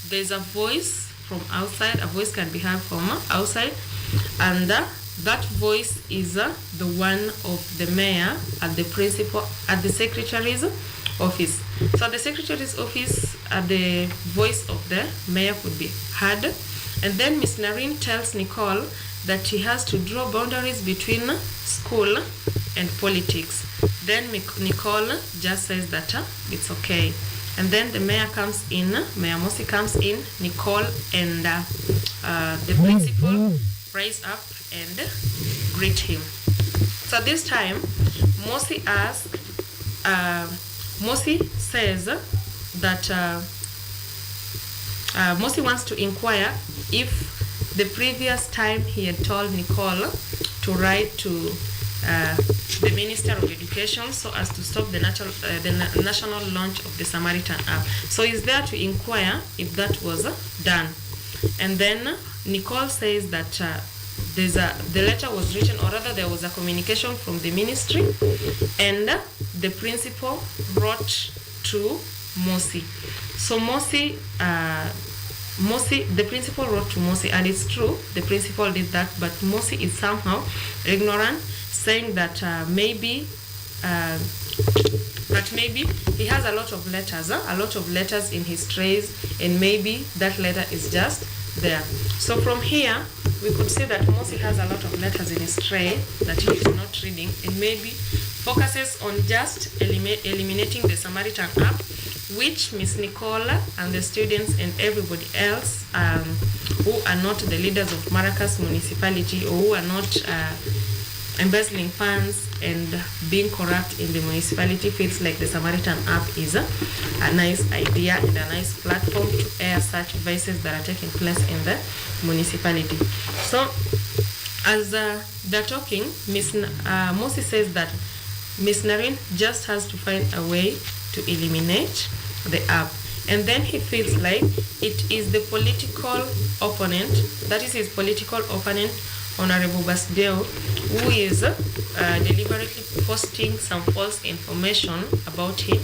there's a voice from outside. A voice can be heard from outside, and that voice is the one of the mayor at the secretary's office. So at the secretary's office, the voice of the mayor could be heard. And then Ms. Narin tells Nicole that she has to draw boundaries between school and politics. Then Nicole just says that it's okay. And then the mayor comes in, Mayor Mosi comes in, Nicole and the principal rise up and greet him. So this time, Mosi says that Mosi wants to inquire if the previous time he had told Nicole to write to the Minister of Education so as to stop the national launch of the Samaritan app. So he's there to inquire if that was done. And then Nicole says that the letter was written, or rather there was a communication from the ministry, and the principal wrote to Mosi. So the principal wrote to Mosi, and it's true, the principal did that, but Mosi is somehow ignorant, saying that maybe he has a lot of letters in his trays, and maybe that letter is just there. So from here, we could see that Mosi has a lot of letters in his tray that he is not reading, and maybe focuses on just eliminating the Samaritan app, which Miss Nicola and the students and everybody else who are not the leaders of Maracas municipality, or who are not embezzling funds and being corrupt in the municipality, feels like the Samaritan app is a nice idea and a nice platform to air such vices that are taking place in the municipality. So as they're talking, Mosi says that Miss Narin just has to find a way to eliminate the app. And then he feels like it is the political opponent, that is his political opponent, Honorable Basdeo, who is deliberately posting some false information about him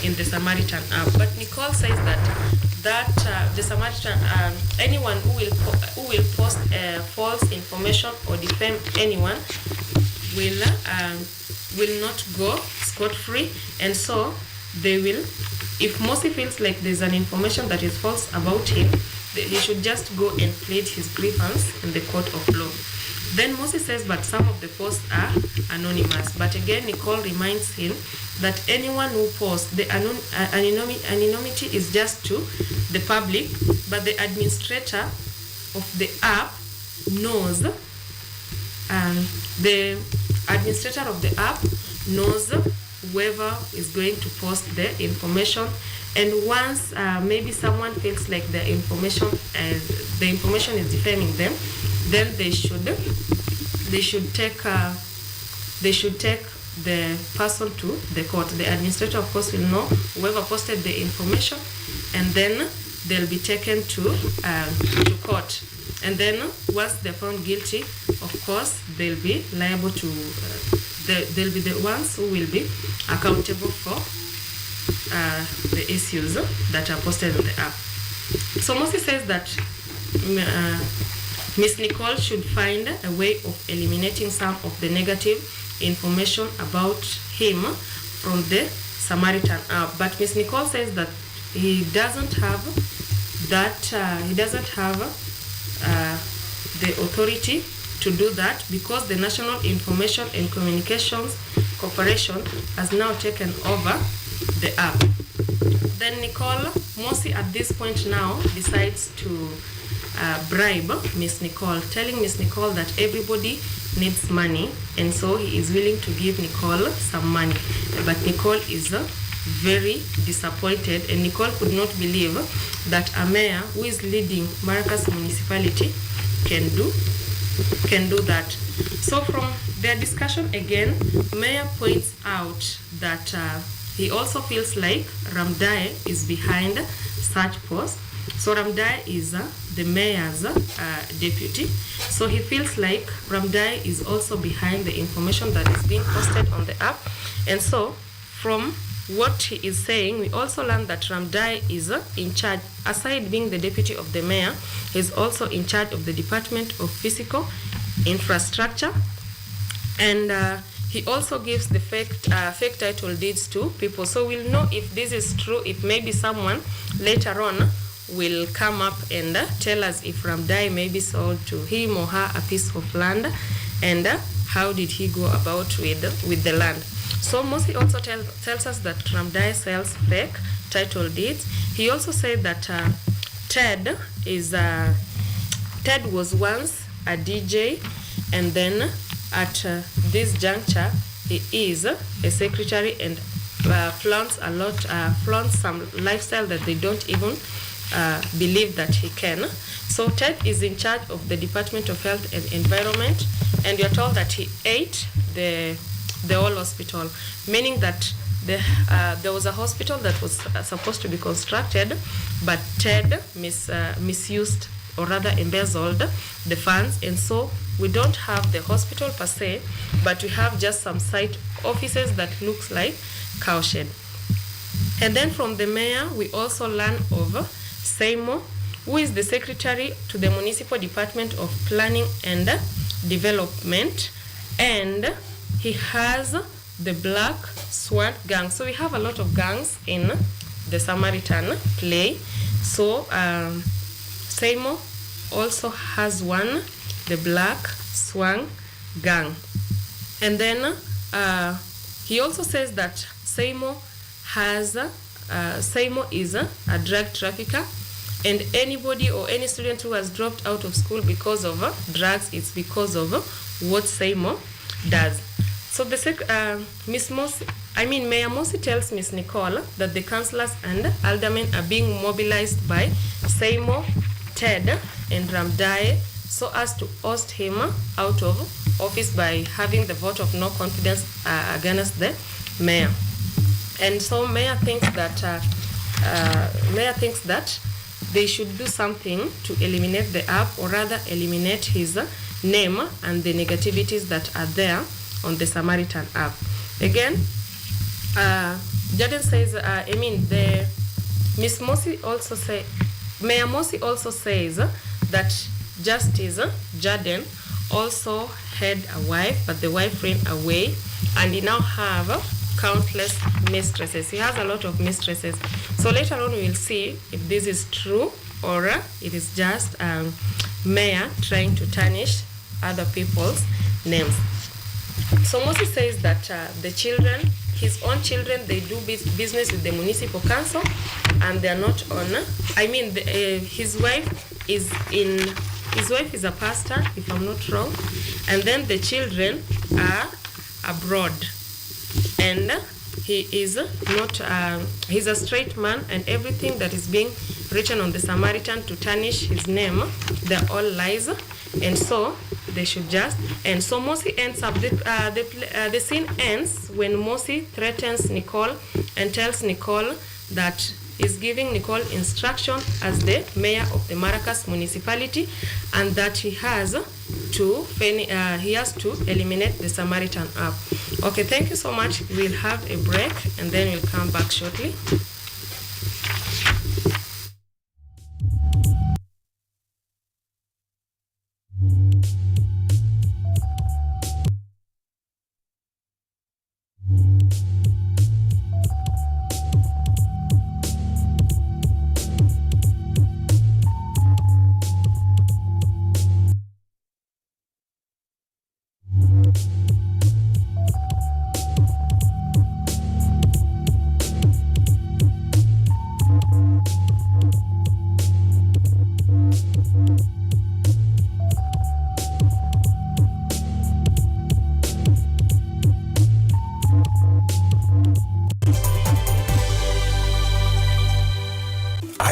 in the Samaritan app. But Nicole says that the Samaritan, anyone who will post false information or defame anyone will not go scot-free, and so they will. If Mosi feels like there's an information that is false about him, he should just go and plead his grievance in the court of law. Then Mosi says, but some of the posts are anonymous. But again, Nicole reminds him that anyone who posts, the anonymity is just to the public, but the administrator of the app knows, the administrator of the app knows whoever is going to post the information. And once maybe someone feels like the information is defaming them, then they should take the person to the court. The administrator, of course, will know whoever posted the information, and then they'll be taken to court. And then once they're found guilty, of course, they'll be liable to. They'll be the ones who will be accountable for the issues that are posted on the app. So Moses says that Miss Nicole should find a way of eliminating some of the negative information about him from the Samaritan app. But Miss Nicole says that he doesn't have the authority to do that because the National Information and Communications Corporation has now taken over the app. Then Mosi at this point now decides to bribe Miss Nicole, telling Miss Nicole that everybody needs money, and so he is willing to give Nicole some money. But Nicole is very disappointed, and Nicole could not believe that a mayor who is leading Maracas municipality can do that. So from their discussion again, Mayor points out that he also feels like Ramdae is behind such post. So Ramdae is the mayor's deputy. So he feels like Ramdae is also behind the information that is being posted on the app. And so from what he is saying, we also learn that Ramdae is in charge, aside being the deputy of the mayor, he is also in charge of the Department of Physical Infrastructure. And he also gives the fake title deeds to people. So we'll know if this is true, if maybe someone later on will come up and tell us if Ramdae maybe sold to him or her a piece of land, and how did he go about with the land. So Mosi also tells us that Ramdae sells fake title deeds. He also said that Ted was once a DJ, and then at this juncture he is a secretary and flaunts some lifestyle that they don't even believe that he can. So Ted is in charge of the Department of Health and Environment, and you're told that he ate the whole hospital, meaning that there was a hospital that was supposed to be constructed, but Ted misused, or rather embezzled, the funds, and so we don't have the hospital per se, but we have just some site offices that looks like cowshed. And then from the mayor, we also learn of Seimo, who is the secretary to the Municipal Department of Planning and Development, and he has the Black Swan gang. So we have a lot of gangs in the Samaritan play. So Seimo also has one, the Black Swan gang. And then he also says that Seimo is a drug trafficker, and anybody or any student who has dropped out of school because of drugs, it's because of what Seimo does. So Mayor Mosi tells Miss Nicole that the councillors and aldermen are being mobilized by Seimo, Ted, and Ramdae so as to oust him out of office by having the vote of no confidence against the mayor. And so Mayor thinks that they should do something to eliminate the app, or rather eliminate his name and the negativities that are there on the Samaritan app. Again, Jordan says, Mayor Mosi also says that Justice Jordan also had a wife, but the wife ran away, and he now have countless mistresses. He has a lot of mistresses. So later on we will see if this is true or it is just Mayor trying to tarnish other people's names. So Mosi says that the children, his own children, they do business with the municipal council, and they are not on. His wife is a pastor, if I'm not wrong, and then the children are abroad, and he is not. He's a straight man, and everything that is being written on the Samaritan to tarnish his name, they're all lies, and so they should just. And so Mosi ends up. The scene ends when Mosi threatens Nicole and tells Nicole that is giving Nicole instruction as the mayor of the Maracas municipality, and that he has to eliminate the Samaritan app. Okay, thank you so much. We'll have a break and then we'll come back shortly.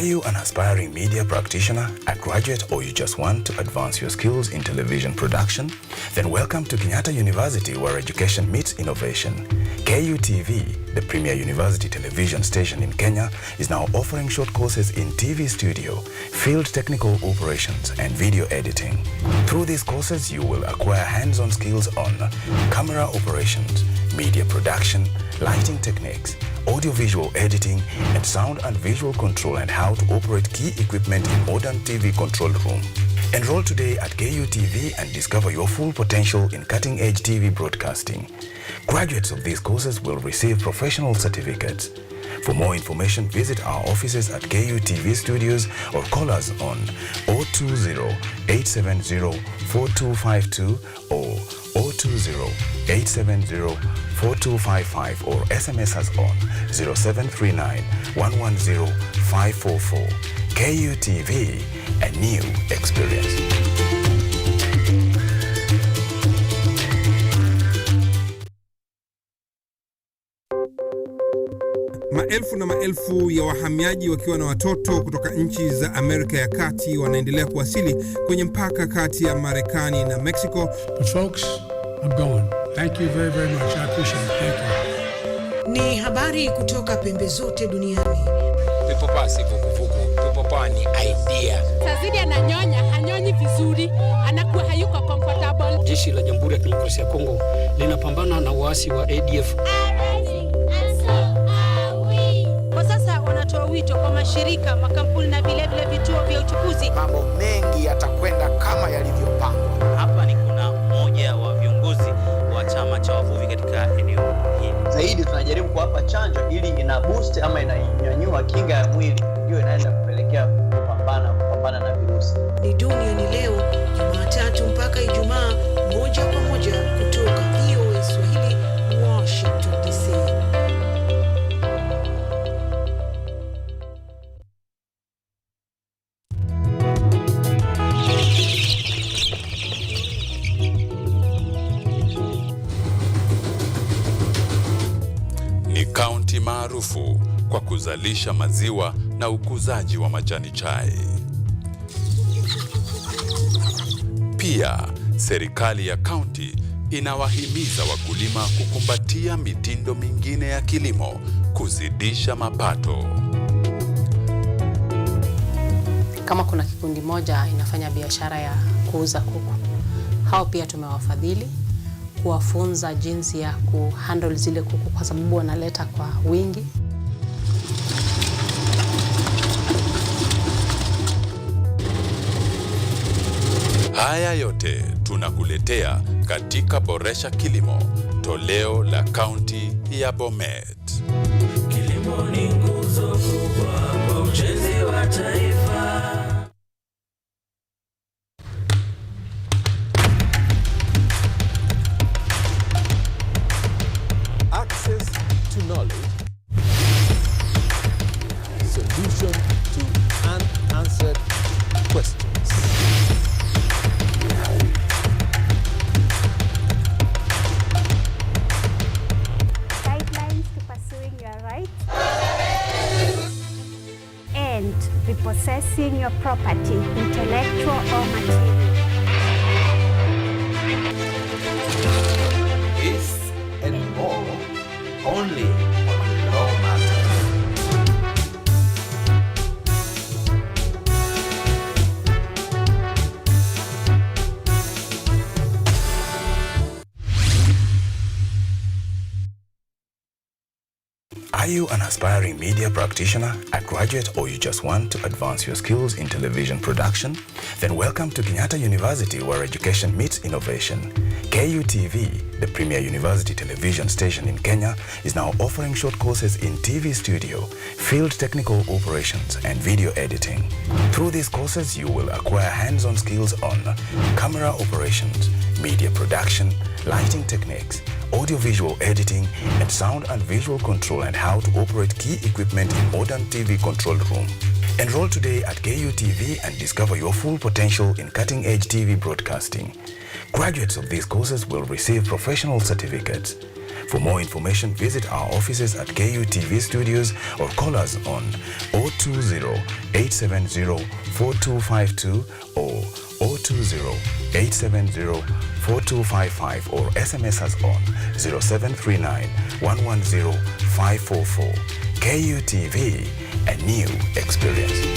Are you an aspiring media practitioner, a graduate, or you just want to advance your skills in television production? Then welcome to Kenyatta University, where education meets innovation. KUTV, the premier university television station in Kenya, is now offering short courses in TV studio, field technical operations, and video editing. Through these courses, you will acquire hands-on skills on camera operations, media production, lighting techniques, audio-visual editing, and sound and visual control, and how to operate key equipment in modern TV control room. Enroll today at KUTV and discover your full potential in cutting-edge TV broadcasting. Graduates of these courses will receive professional certificates. For more information, visit our offices at KUTV Studios or call us on 020-870-4252 or 020-870-4255 or SMS us on 0739-110-544. KUTV, a new experience. Maelfu na maelfu ya wahamiaji wakiwa na watoto kutoka nchi za Amerika ya Kati wanaendelea kuwasili kwenye mpaka kati ya Marekani na Mexico. But folks, I'm going. Thank you very, very much. I appreciate it. Thank you. Ni habari kutoka pembe zote duniani. Pepopa si vuguvugu. Pepopa ni idea. Tazidi ananyonya, hanyonyi vizuri, anakuwa hayuko comfortable. Jeshi la Jamhuri ya Kidemokrasia ya Kongo linapambana na waasi wa ADF. Kwa sasa wanatoa wito kwa mashirika, makampuni na vile vituo vya uchukuzi. Mambo mengi yatakwenda kama yalivyopangwa. Hapa ni kuna mmoja wa viongozi wa chama cha wavuvi katika eneo hili. Zaidi tunajaribu kuwapa chanjo ili ina boost ama inanyanyua kinga ya mwili, ndio inaenda kupelekea kupambana na virusi. Ni duniani leo, Jumatatu mpaka Ijumaa, moja kwa moja kutoka VOA Swahili, Washington DC. Kaunti maarufu kwa kuzalisha maziwa na ukuzaji wa majani chai. Pia, serikali ya kaunti inawahimiza wakulima kukumbatia mitindo mingine ya kilimo kuzidisha mapato. Kama kuna kikundi moja inafanya biashara ya kuuza kuku, hao pia tumewafadhili kuwafunza jinsi ya kuhandle zile kuku kwa sababu wanaleta kwa wingi. Haya yote tunakuletea katika Boresha Kilimo, toleo la kaunti ya Bomet. Kilimo ni nguzo kubwa kwa ujenzi wa taifa. Access to knowledge, solution to unanswered questions. Guidelines to pursuing your rights and repossessing your property, intellectual or material. This and more only on Law Matters. Are you an aspiring media practitioner, a graduate, or you just want to advance your skills in television production? Then welcome to Kenyatta University, where education meets innovation. KUTV, the premier university television station in Kenya, is now offering short courses in TV studio, field technical operations, and video editing. Through these courses, you will acquire hands-on skills on camera operations, media production, lighting techniques, audio-visual editing, and sound and visual control, and how to operate key equipment in modern TV control room. Enroll today at KUTV and discover your full potential in cutting-edge TV broadcasting. Graduates of these courses will receive professional certificates. For more information, visit our offices at KUTV Studios or call us on 020-870-4252 or 020-870-4255 or SMS us on 0739-110-544. KUTV, a new experience.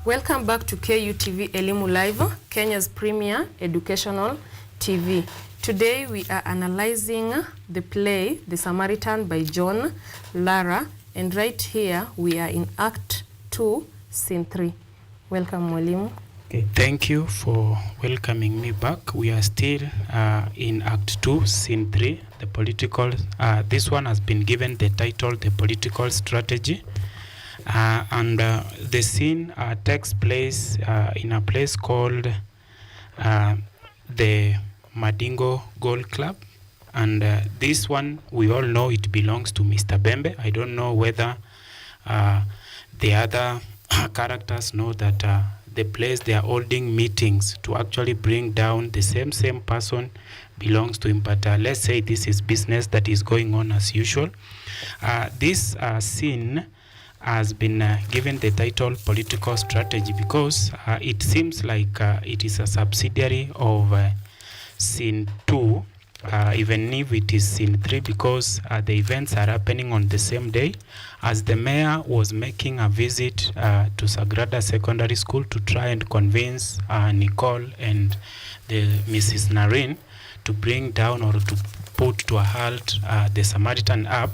Welcome back to KUTV Elimu Live, Kenya's premier educational TV. Today we are analyzing the play The Samaritan by John Lara, and right here we are in Act 2, Scene 3. Welcome, Mwalimu. Okay, thank you for welcoming me back. We are still in Act 2, Scene 3, the political. This one has been given the title, The Political Strategy. And the scene takes place in a place called the Madingo Golf Club. And this one, we all know it belongs to Mr. Bembe. I don't know whether the other characters know that the place they are holding meetings to actually bring down the same person belongs to him. But let's say this is business that is going on as usual. This scene has been given the title Political Strategy because it seems like it is a subsidiary of Scene 2, even if it is Scene 3, because the events are happening on the same day as the mayor was making a visit to Sagrada Secondary School to try and convince Nicole and the Mrs. Narin to bring down or to put to a halt the Samaritan app.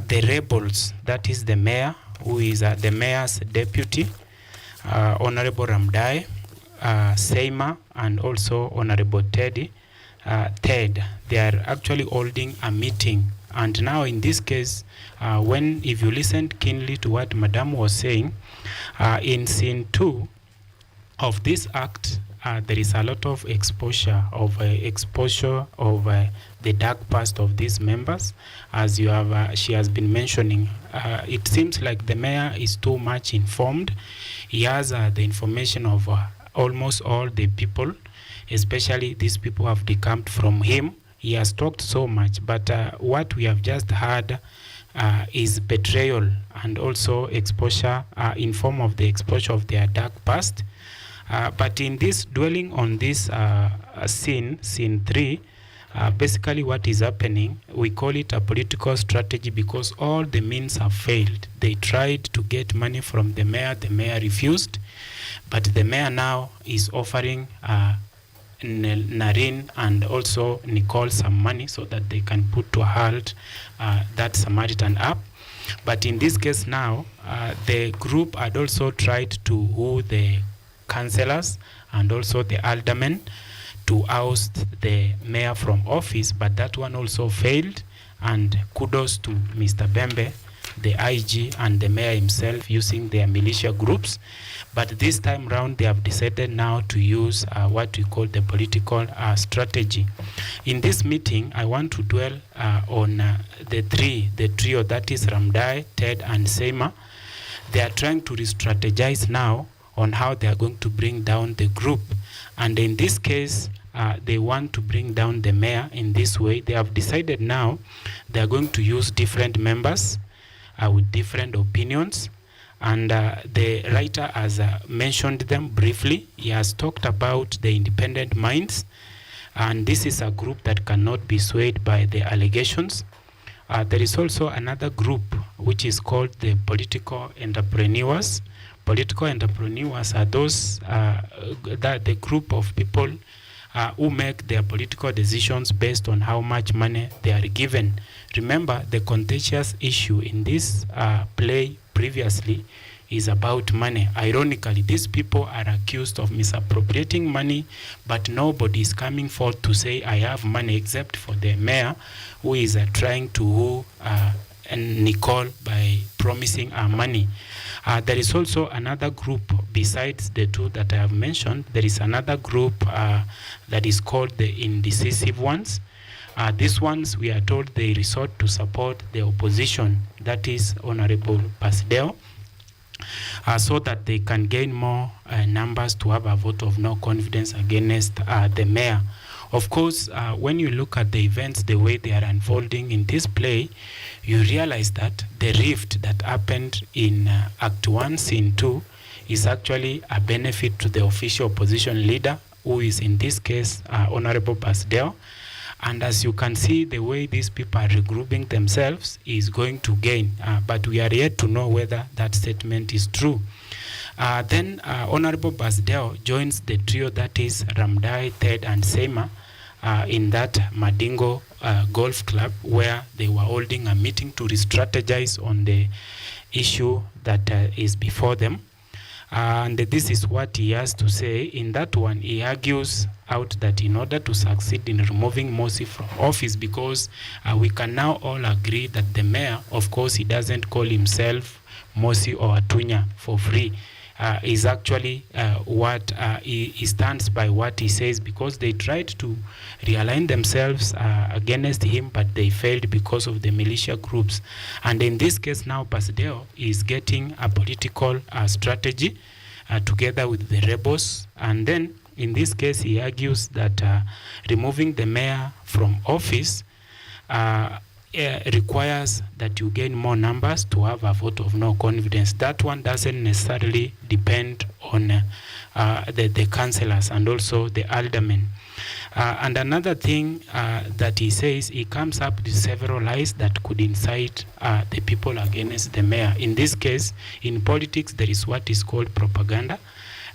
The rebels, that is the mayor, who is the mayor's deputy, Honorable Ramdai, Seima, and also Honorable Ted, they are actually holding a meeting. And now in this case, if you listened keenly to what Madam was saying, in Scene 2 of this act, there is a lot of exposure of the dark past of these members, as you have she has been mentioning. It seems like the mayor is too much informed. He has the information of almost all the people, especially these people have decamped from him. He has talked so much, but what we have just heard is betrayal and also exposure in form of the exposure of their dark past. But in this, dwelling on this scene 3, basically what is happening, we call it a political strategy because all the means have failed. They tried to get money from the mayor refused, but the mayor now is offering Narin and also Nicole some money so that they can put to a halt that Samaritan app. But in this case now, the group had also tried to woo the councillors and also the aldermen to oust the mayor from office, but that one also failed. And kudos to Mr. Bembe, the IG, and the mayor himself using their militia groups. But this time round, they have decided now to use what we call the political strategy. In this meeting, I want to dwell on the trio, that is Ramdai, Ted, and Seima. They are trying to re-strategize now on how they are going to bring down the group. And in this case, they want to bring down the mayor in this way. They have decided now they are going to use different members with different opinions. And the writer has mentioned them briefly. He has talked about the independent minds. And this is a group that cannot be swayed by the allegations. There is also another group which is called the political entrepreneurs. Political entrepreneurs are those that the group of people who make their political decisions based on how much money they are given. Remember, the contentious issue in this play previously is about money. Ironically, these people are accused of misappropriating money, but nobody is coming forth to say, I have money, except for the mayor, who is trying to woo Nicole by promising her money. There is also another group besides the two that I have mentioned. There is another group that is called the indecisive ones. These ones, we are told, they resort to support the opposition, that is Honorable Pasdeo, so that they can gain more numbers to have a vote of no confidence against the mayor. Of course, when you look at the events, the way they are unfolding in this play, you realize that the rift that happened in Act 1, Scene 2 is actually a benefit to the official opposition leader, who is in this case Honorable Pasdeo. And as you can see, the way these people are regrouping themselves is going to gain, but we are yet to know whether that statement is true. Then Honorable Pasdeo joins the trio that is Ramdai, Ted, and Seima in that Madingo Golf Club, where they were holding a meeting to re-strategize on the issue that is before them. And this is what he has to say. In that one, he argues out that in order to succeed in removing Mosi from office, because we can now all agree that the mayor, of course, he doesn't call himself Mosi or Atunya for free. Is actually what he stands by what he says, because they tried to realign themselves against him, but they failed because of the militia groups. And in this case now, Pasdeo is getting a political strategy together with the rebels. And then in this case, he argues that removing the mayor from office requires that you gain more numbers to have a vote of no confidence. That one doesn't necessarily depend on the councillors and also the aldermen. And another thing that he says, he comes up with several lies that could incite the people against the mayor. In this case, in politics, there is what is called propaganda,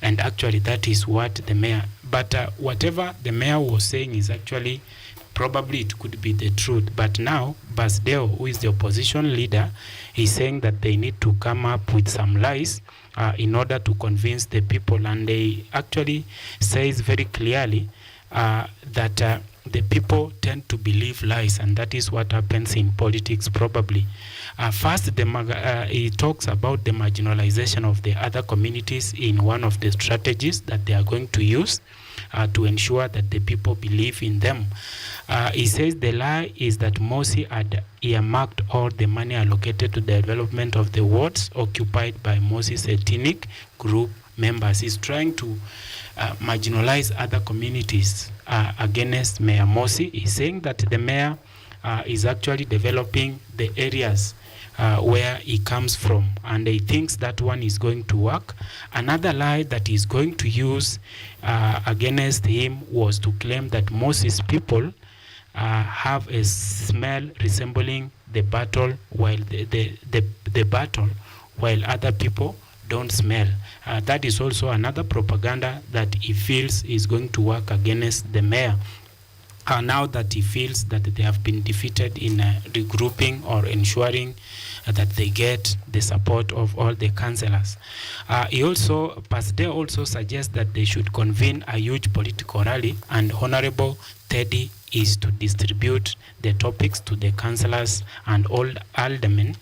and actually that is what the mayor, but whatever the mayor was saying is actually, probably it could be the truth. But now, Pasdeo, who is the opposition leader, is saying that they need to come up with some lies in order to convince the people. And they actually says very clearly that the people tend to believe lies, and that is what happens in politics probably. First, he talks about the marginalization of the other communities in one of the strategies that they are going to use to ensure that the people believe in them. He says the lie is that Mosi had earmarked all the money allocated to the development of the wards occupied by Mosi's ethnic group members. He's trying to marginalize other communities against Mayor Mosi. He's saying that the mayor is actually developing the areas where he comes from, and he thinks that one is going to work. Another lie that he's going to use against him was to claim that Moses people have a smell resembling the battle, while the battle, while other people don't smell. That is also another propaganda that he feels is going to work against the mayor. Now that he feels that they have been defeated in regrouping or ensuring that they get the support of all the councillors. Pasdeo also suggests that they should convene a huge political rally, and Honorable Teddy is to distribute the topics to the councillors and all aldermen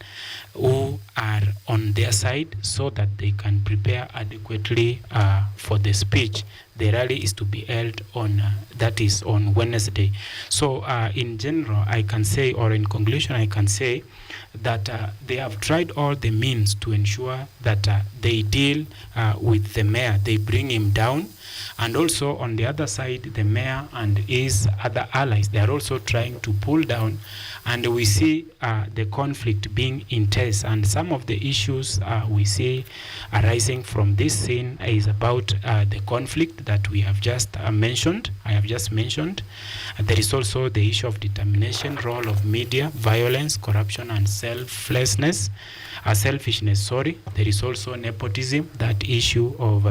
who are on their side, so that they can prepare adequately for the speech. The rally is to be held on, that is on Wednesday. So in general, I can say, or in conclusion, I can say that they have tried all the means to ensure that they deal with the mayor, they bring him down. And also on the other side, the mayor and his other allies, they are also trying to pull down. And we see the conflict being intense. And some of the issues we see arising from this scene is about the conflict that we have just mentioned. I have just mentioned. There is also the issue of determination, role of media, violence, corruption, and selfishness. There is also nepotism, that issue of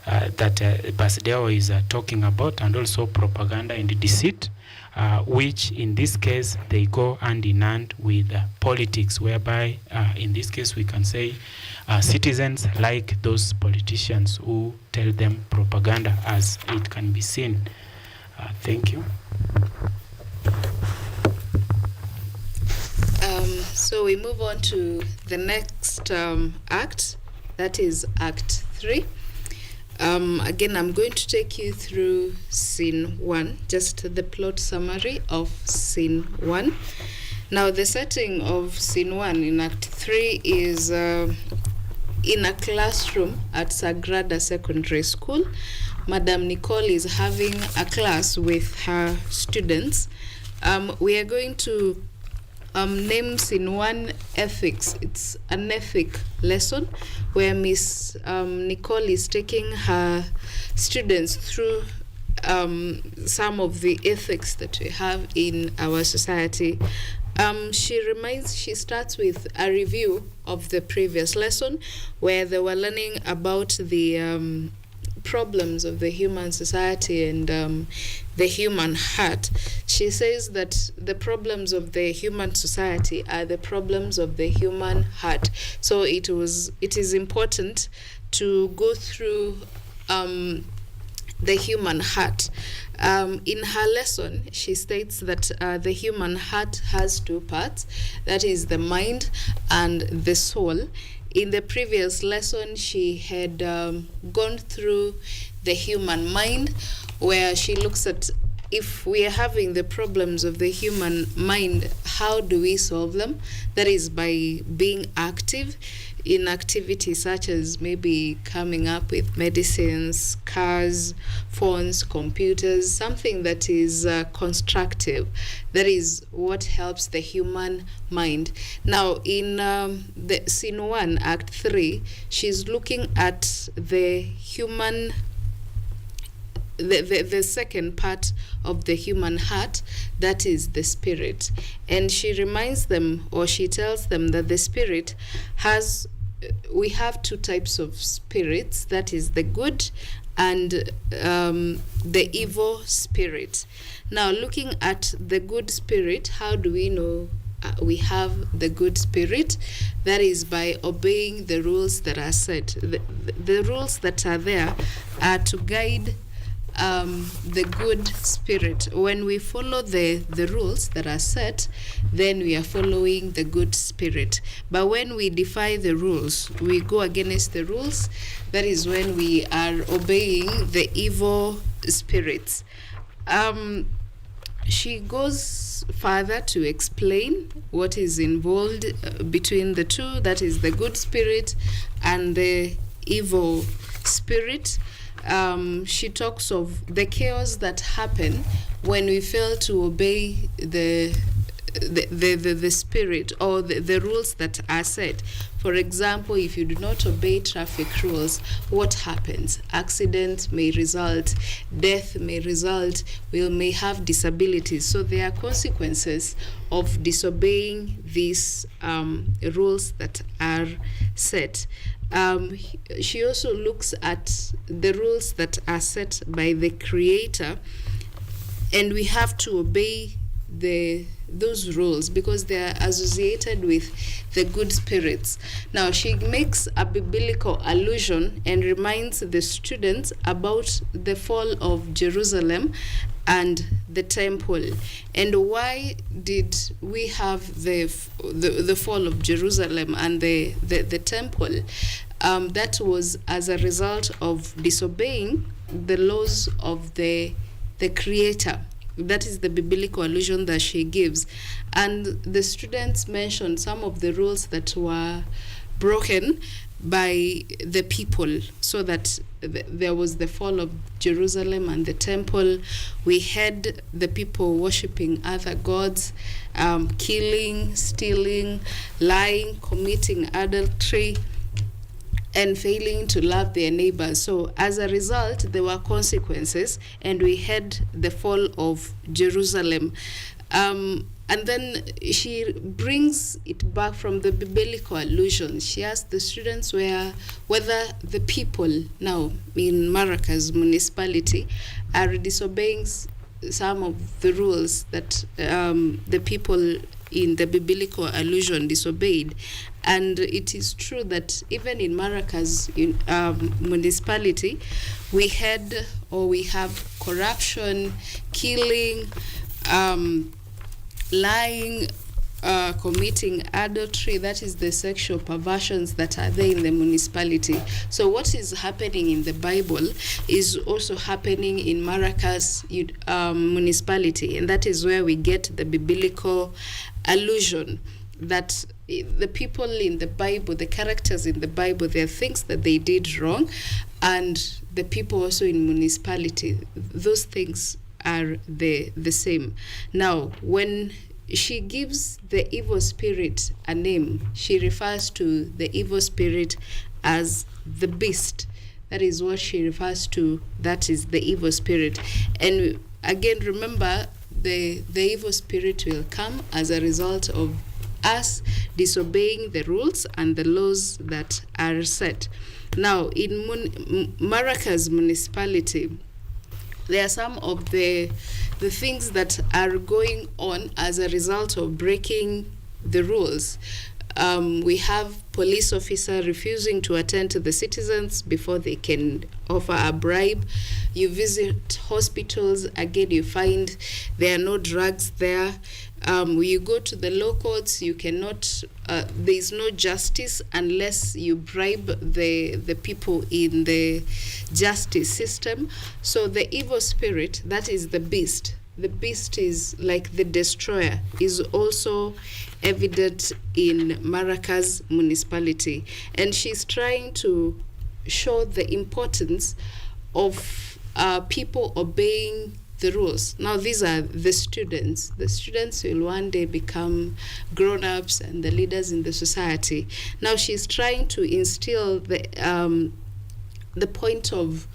that Pasdeo is talking about, and also propaganda and deceit, which in this case they go hand in hand with politics, whereby in this case we can say citizens like those politicians who tell them propaganda, as it can be seen. Thank you. So we move on to the next act, that is Act 3. Again, I'm going to take you through Scene 1, just the plot summary of Scene 1. Now, the setting of Scene 1 in Act 3 is in a classroom at Sagrada Secondary School. Madam Nicole is having a class with her students. We are going to name Scene 1 Ethics. It's an ethic lesson where Miss Nicole is taking her students through some of the ethics that we have in our society. She starts with a review of the previous lesson where they were learning about the problems of the human society and the human heart. She says that the problems of the human society are the problems of the human heart. So it is important to go through the human heart. In her lesson, she states that the human heart has two parts, that is the mind and the soul. In the previous lesson, she had gone through the human mind, where she looks at if we are having the problems of the human mind, how do we solve them? That is by being active in activities such as maybe coming up with medicines, cars, phones, computers, something that is constructive. That is what helps the human mind. Now, in the Scene 1, Act 3, she's looking at the human the second part of the human heart, that is the spirit. And she reminds them, or she tells them, that the spirit has, we have two types of spirits, that is the good and the evil spirit. Now, looking at the good spirit, how do we know we have the good spirit? That is by obeying the rules that are set. The rules that are there are to guide the good spirit. When we follow the rules that are set, then we are following the good spirit. But when we defy the rules, we go against the rules, that is when we are obeying the evil spirits. She goes further to explain what is involved between the two, that is the good spirit and the evil spirit. She talks of the chaos that happen when we fail to obey the spirit or the rules that are set. For example, if you do not obey traffic rules, what happens? Accident may result, death may result, we may have disabilities. So there are consequences of disobeying these rules that are set. She also looks at the rules that are set by the Creator, and we have to obey those rules because they are associated with the good spirits. Now, she makes a biblical allusion and reminds the students about the fall of Jerusalem and the temple. And why did we have the fall of Jerusalem and the temple? That was as a result of disobeying the laws of the Creator. That is the biblical allusion that she gives. And the students mentioned some of the rules that were broken by the people, so that there was the fall of Jerusalem and the temple. We had the people worshipping other gods, killing, stealing, lying, committing adultery, and failing to love their neighbors. So as a result, there were consequences, and we had the fall of Jerusalem. And then she brings it back from the biblical allusion. She asked the students whether the people now in Maracas municipality are disobeying some of the rules that the people in the biblical allusion, disobeyed. And it is true that even in Maracas municipality, we have corruption, killing, lying, committing adultery. That is the sexual perversions that are there in the municipality. So what is happening in the Bible is also happening in Maracas municipality, and that is where we get the biblical allusion that the people in the Bible, the characters in the Bible, there are things that they did wrong, and the people also in municipality, those things are the same. Now, when she gives the evil spirit a name, she refers to the evil spirit as the beast. That is what she refers to. That is the evil spirit. And again, remember, the evil spirit will come as a result of us disobeying the rules and the laws that are set. Now, in Maracas municipality, there are some of the things that are going on as a result of breaking the rules. We have police officer refusing to attend to the citizens before they can offer a bribe. You visit hospitals, again, you find there are no drugs there. You go to the law courts, you cannot, there is no justice unless you bribe the people in the justice system. So the evil spirit, that is the beast. The beast is like the destroyer, is also evident in Maracas municipality. And she's trying to show the importance of people obeying the rules. Now, these are the students. The students will one day become grown-ups and the leaders in the society. Now, she's trying to instill the point of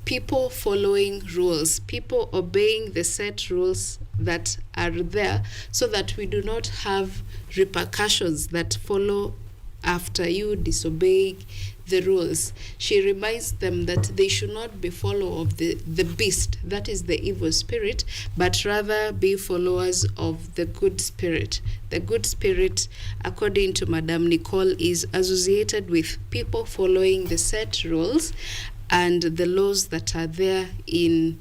people following rules, people obeying the set rules that are there, so that we do not have repercussions that follow after you disobeying the rules. She reminds them that they should not be followers of the beast, that is the evil spirit, but rather be followers of the good spirit. The good spirit, according to Madame Nicole, is associated with people following the set rules and the laws that are there in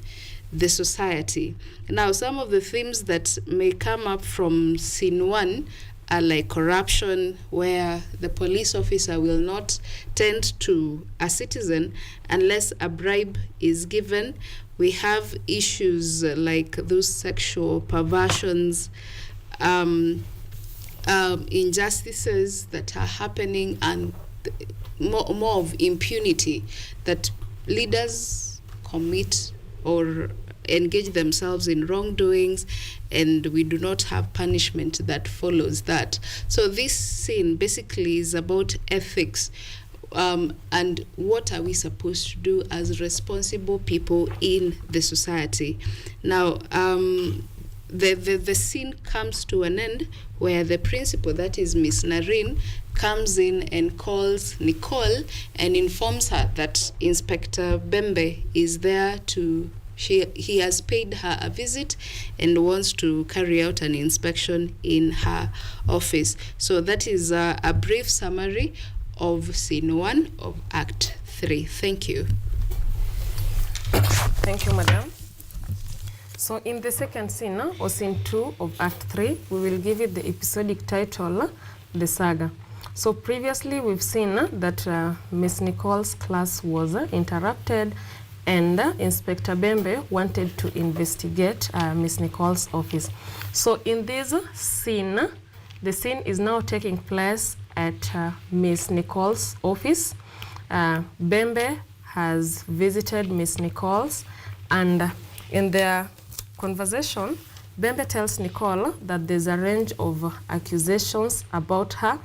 the society. Now, some of the themes that may come up from scene 1 are like corruption, where the police officer will not tend to a citizen unless a bribe is given. We have issues like those sexual perversions, injustices that are happening, and more of impunity, that leaders commit or engage themselves in wrongdoings, and we do not have punishment that follows that. So this scene basically is about ethics, and what are we supposed to do as responsible people in the society. Now, the scene comes to an end where the principal, that is Miss Narine, comes in and calls Nicole and informs her that Inspector Bembe is there to he has paid her a visit and wants to carry out an inspection in her office. So that is a brief summary of scene 1 of Act 3. Thank you. Thank you, Madam. So in the second scene, or scene 2 of Act 3, we will give it the episodic title, The Saga. So previously we've seen that Miss Nicole's class was interrupted, and Inspector Bembe wanted to investigate Miss Nicole's office. So in this scene, the scene is now taking place at Miss Nicole's office. Bembe has visited Miss Nicole's, and in their conversation, Bembe tells Nicole that there's a range of accusations about her,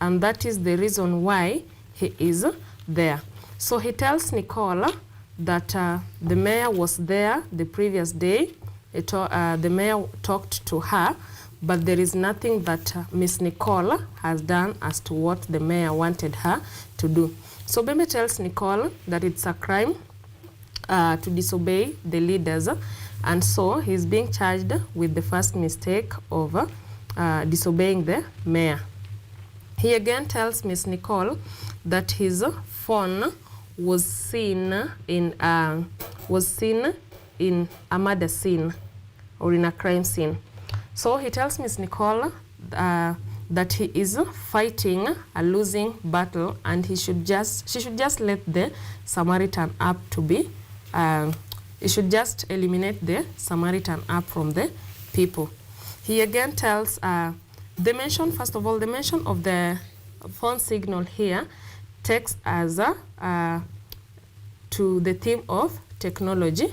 and that is the reason why he is there. So he tells Nicole that the mayor was there the previous day. The mayor talked to her, but there is nothing that Miss Nicole has done as to what the mayor wanted her to do. So Bembe tells Nicole that it's a crime to disobey the leaders, and so he's being charged with the first mistake of disobeying the mayor. He again tells Miss Nicole that his phone was seen in a murder scene or in a crime scene. So he tells Miss Nicole that he is fighting a losing battle, and she should just let the Samaritan app to be. He should just eliminate the Samaritan app from the people. He again tells the mention of the phone signal here takes us to the theme of technology.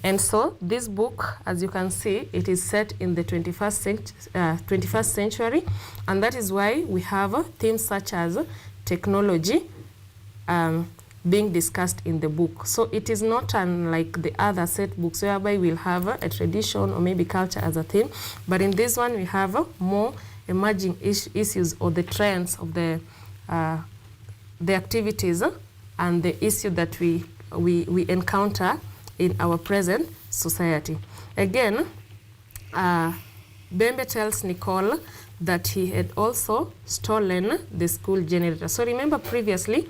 And so this book, as you can see, it is set in the 21st century, and that is why we have themes such as technology being discussed in the book. So it is not unlike the other set books whereby we'll have a tradition or maybe culture as a theme, but in this one we have more emerging issues or the trends of the activities and the issue that we encounter in our present society. Again, Bembe tells Nicole that he had also stolen the school generator. So remember previously,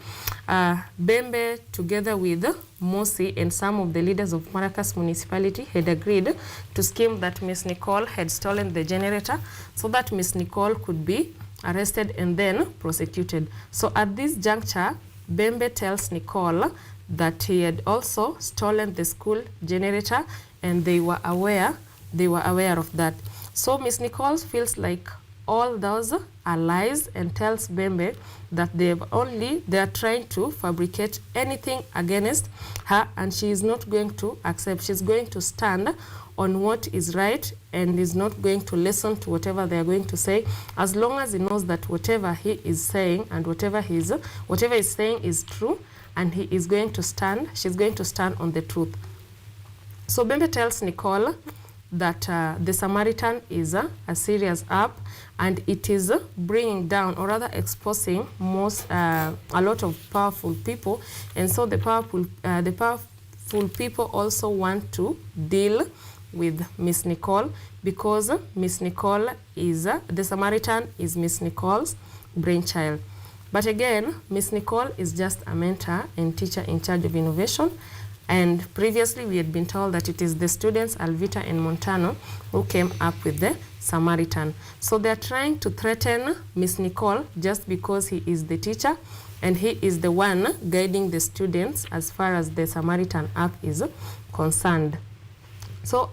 Bembe together with Mosi and some of the leaders of Maracas municipality had agreed to scheme that Miss Nicole had stolen the generator so that Miss Nicole could be arrested and then prosecuted. So at this juncture, Bembe tells Nicole that he had also stolen the school generator, and they were aware of that. So Miss Nicole feels like all those are lies and tells Bembe that they are trying to fabricate anything against her, and she is not going to accept. She's going to stand on what is right and is not going to listen to whatever they are going to say, as long as he knows that whatever he is saying and whatever he's saying is true, and he is going to stand, she's going to stand on the truth. So Bembe tells Nicole that the Samaritan is a serious app, and it is bringing down, or rather exposing a lot of powerful people, and so the powerful people also want to deal with Miss Nicole, because Miss Nicole is the Samaritan is Miss Nicole's brainchild. But again, Miss Nicole is just a mentor and teacher in charge of innovation. And previously we had been told that it is the students Alvita and Montano who came up with the Samaritan. So they're trying to threaten Miss Nicole just because he is the teacher and he is the one guiding the students as far as the Samaritan app is concerned. So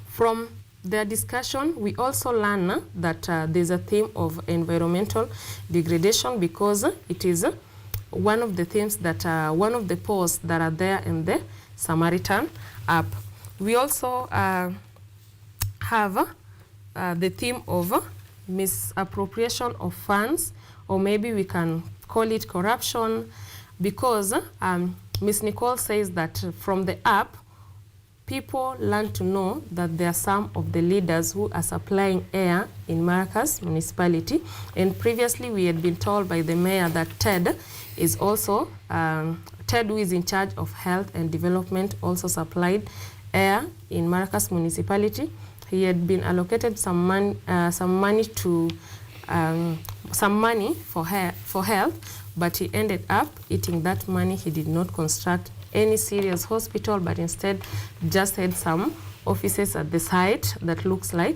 from their discussion, we also learn that there's a theme of environmental degradation, because it is one of the themes that one of the posts that are there in the Samaritan app. We also have the theme of misappropriation of funds, or maybe we can call it corruption, because Miss Nicole says that from the app, people learn to know that there are some of the leaders who are supplying air in Maracas municipality. And previously we had been told by the mayor that Ted is also, Ted, who is in charge of health and development, also supplied air in Maracas municipality. He had been allocated some money for health, but he ended up eating that money. He did not construct any serious hospital, but instead just had some offices at the site that looks like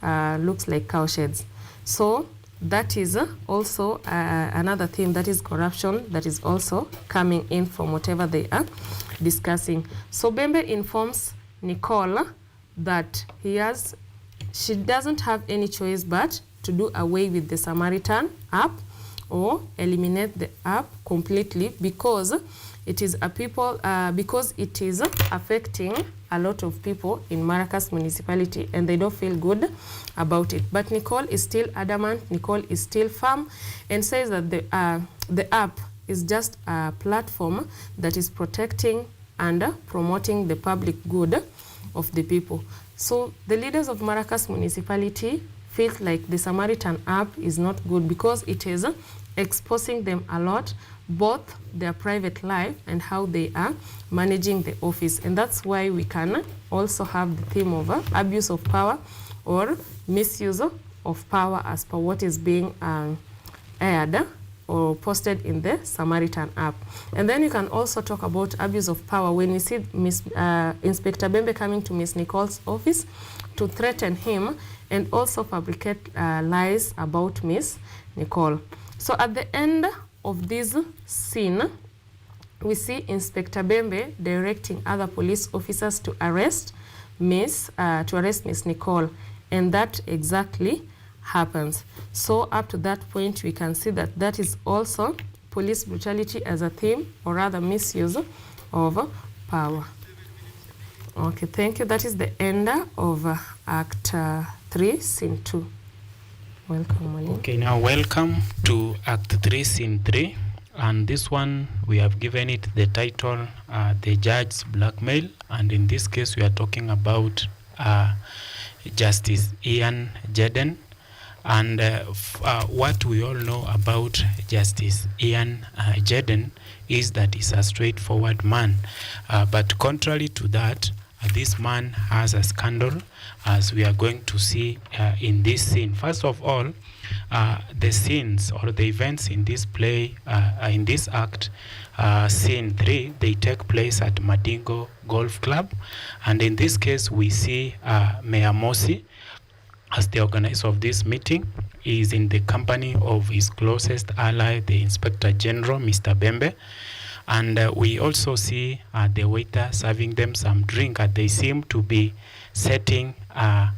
cowsheds. So that is also another theme, that is corruption, that is also coming in from whatever they are discussing. So Bembe informs Nicole that she doesn't have any choice but to do away with the Samaritan app or eliminate the app completely, because it is because it is affecting a lot of people in Maracas municipality and they don't feel good about it. But Nicole is still adamant, Nicole is still firm, and says that the app is just a platform that is protecting and promoting the public good of the people. So the leaders of Maracas municipality feel like the Samaritan app is not good because it is exposing them a lot, both their private life and how they are managing the office. And that's why we can also have the theme of abuse of power or misuse of power as per what is being aired or posted in the Samaritan app. And then you can also talk about abuse of power when you see Inspector Bembe coming to Miss Nicole's office to threaten him and also fabricate lies about Miss Nicole. So at the end of this scene, we see Inspector Bembe directing other police officers to arrest Miss Nicole, and that exactly happens. So up to that point, we can see that that is also police brutality as a theme, or rather misuse of power. Okay, thank you. That is the end of Act 3, Scene 2. Welcome, Maryanne. Okay, now welcome to Act 3, Scene 3. And this one, we have given it the title, The Judge's Blackmail. And in this case, we are talking about Justice Ian Jaden. And what we all know about Justice Ian Jaden is that he's a straightforward man. But contrary to that, this man has a scandal, as we are going to see in this scene. First of all, the scenes or the events in this play, in this act, scene 3, they take place at Madingo Golf Club. And in this case, we see Mayor Mosi, as the organizer of this meeting, is in the company of his closest ally, the Inspector General, Mr. Bembe. And we also see the waiter serving them some drink, and they seem to be setting an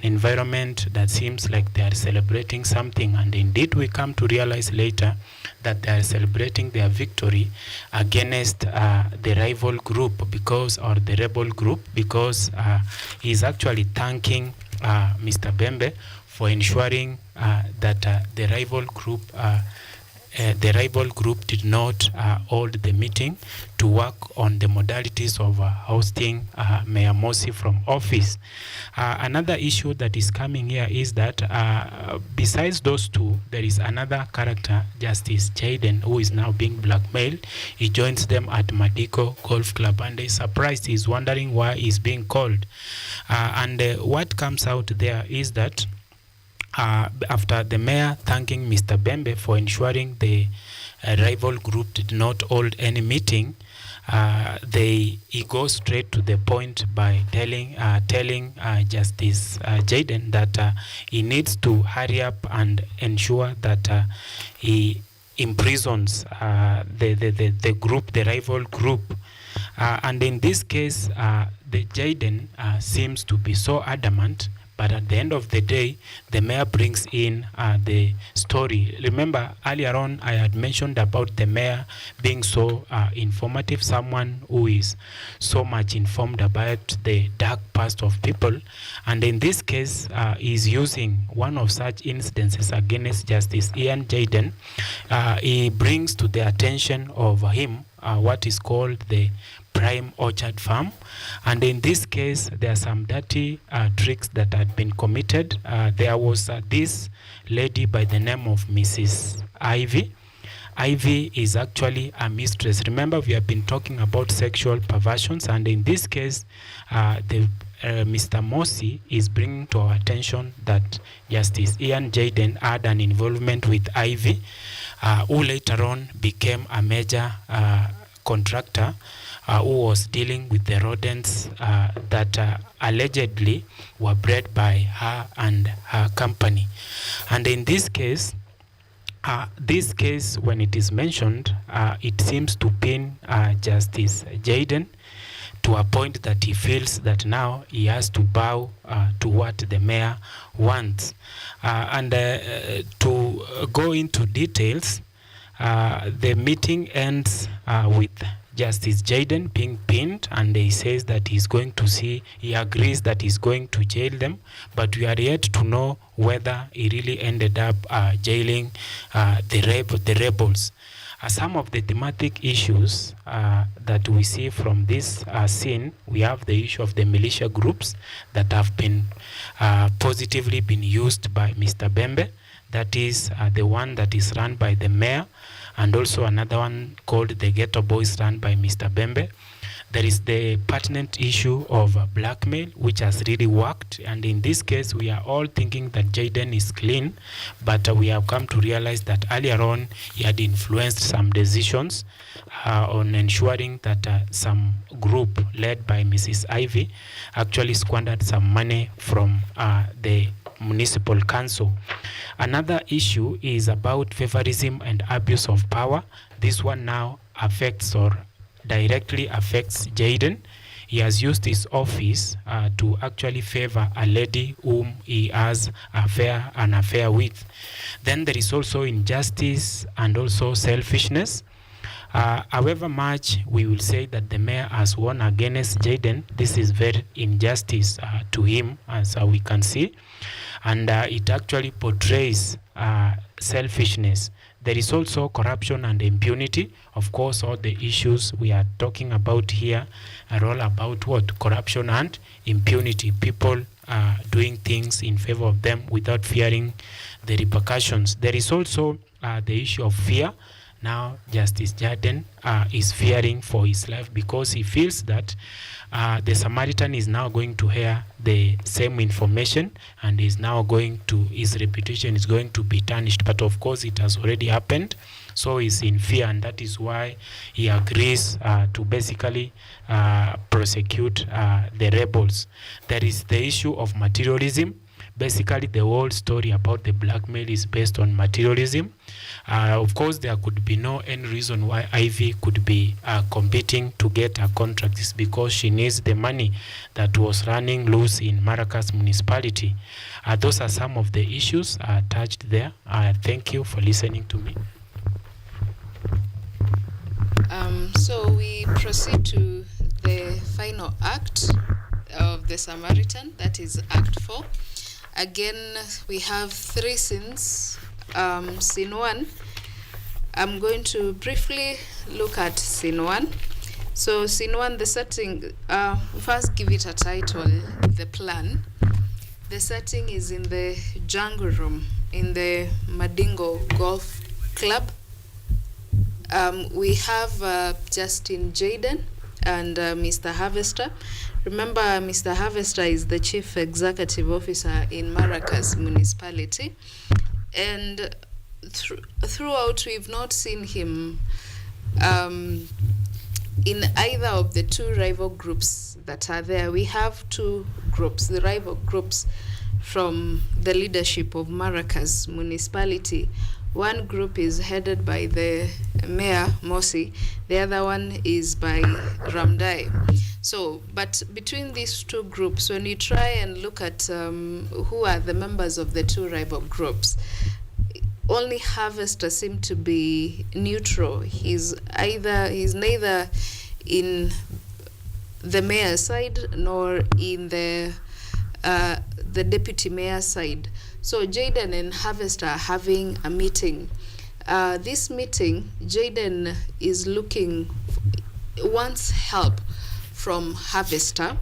environment that seems like they are celebrating something. And indeed, we come to realize later that they are celebrating their victory against the rival group, because, or the rebel group, because he's actually thanking Mr. Bembe for ensuring that the rival group did not hold the meeting to work on the modalities of ousting Mayor Mosi from office. Another issue that is coming here is that besides those two, there is another character, Justice Jaden, who is now being blackmailed. He joins them at Madiko Golf Club, and he's surprised. He's wondering why he's being called. And what comes out there is that after the mayor thanking Mr. Bembe for ensuring the rival group did not hold any meeting, he goes straight to the point by telling Justice Jaden that he needs to hurry up and ensure that he imprisons the group, the rival group. And in this case, the Jaden seems to be so adamant. But at the end of the day, the mayor brings in the story. Remember, earlier on, I had mentioned about the mayor being so informative, someone who is so much informed about the dark past of people. And in this case, he's using one of such incidences against Justice Ian Jaden. He brings to the attention of him what is called the Prime Orchard Farm. And in this case, there are some dirty tricks that had been committed. There was this lady by the name of Mrs. Ivy. Ivy is actually a mistress. Remember, we have been talking about sexual perversions, and in this case, Mr. Mosi is bringing to our attention that Justice Ian Jaden had an involvement with Ivy, who later on became a major contractor who was dealing with the rodents that allegedly were bred by her and her company. And in this case, when it is mentioned, it seems to pin Justice Jaden to a point that he feels that now he has to bow to what the mayor wants. And to go into details, the meeting ends with Justice Jaden being pinned, and he says that he agrees that he's going to jail them, but we are yet to know whether he really ended up jailing the rebels. Some of the thematic issues that we see from this scene, we have the issue of the militia groups that have been positively been used by Mr. Bembe. That is the one that is run by the mayor, and also another one called the Ghetto Boys run by Mr. Bembe. There is the pertinent issue of blackmail, which has really worked. And in this case, we are all thinking that Jaden is clean, but we have come to realize that earlier on, he had influenced some decisions on ensuring that some group led by Mrs. Ivy actually squandered some money from the municipal council. Another issue is about favorism and abuse of power. This one now affects or directly affects Jaden. He has used his office to actually favor a lady whom he has an affair with. Then there is also injustice and also selfishness. However much we will say that the mayor has won against Jaden, this is very injustice to him, as we can see. And it actually portrays selfishness. There is also corruption and impunity. Of course, all the issues we are talking about here are all about what? Corruption and impunity. People doing things in favor of them without fearing the repercussions. There is also the issue of fear. Now, Justice Jaden is fearing for his life because he feels that the Samaritan is now going to hear the same information and his reputation is going to be tarnished. But of course, it has already happened. So he's in fear, and that is why he agrees to basically prosecute the rebels. There is the issue of materialism. Basically, the whole story about the blackmail is based on materialism. Of course, there could be no any reason why Ivy could be competing to get a contract. It's because she needs the money that was running loose in Maracas municipality. Those are some of the issues touched there. Thank you for listening to me. So we proceed to the final act of the Samaritan, that is Act 4. Again, we have 3 scenes. Scene 1, I'm going to briefly look at scene 1. So scene 1, the setting, first give it a title, The Plan. The setting is in the jungle room in the Madingo Golf Club. We have Justin Jaden and Mr. Harvester. Remember, Mr. Harvester is the Chief Executive Officer in Maracas Municipality. And throughout, we've not seen him in either of the 2 rival groups that are there. We have 2 groups, the rival groups from the leadership of Maracas Municipality. One group is headed by the Mayor Mosi, the other one is by Ramdai. So, but between these 2 groups, when you try and look at who are the members of the 2 rival groups, only Harvester seemed to be neutral. He's neither in the mayor's side nor in the deputy mayor's side. So Jaden and Harvester are having a meeting. This meeting, Jaden wants help from Harvester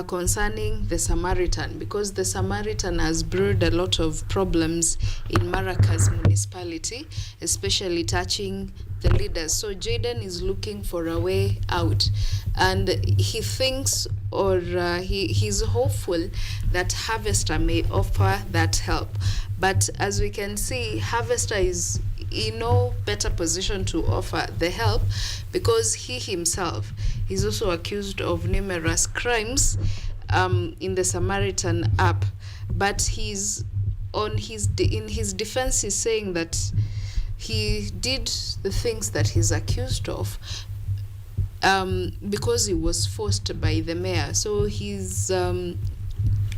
concerning the Samaritan, because the Samaritan has brewed a lot of problems in Maracas municipality, especially touching the leaders. So Jaden is looking for a way out, and he thinks, or he's hopeful that Harvester may offer that help. But as we can see, Harvester is in no better position to offer the help, because he himself is also accused of numerous crimes in the Samaritan app. But he's in his defense, he's saying that he did the things that he's accused of because he was forced by the mayor. So he's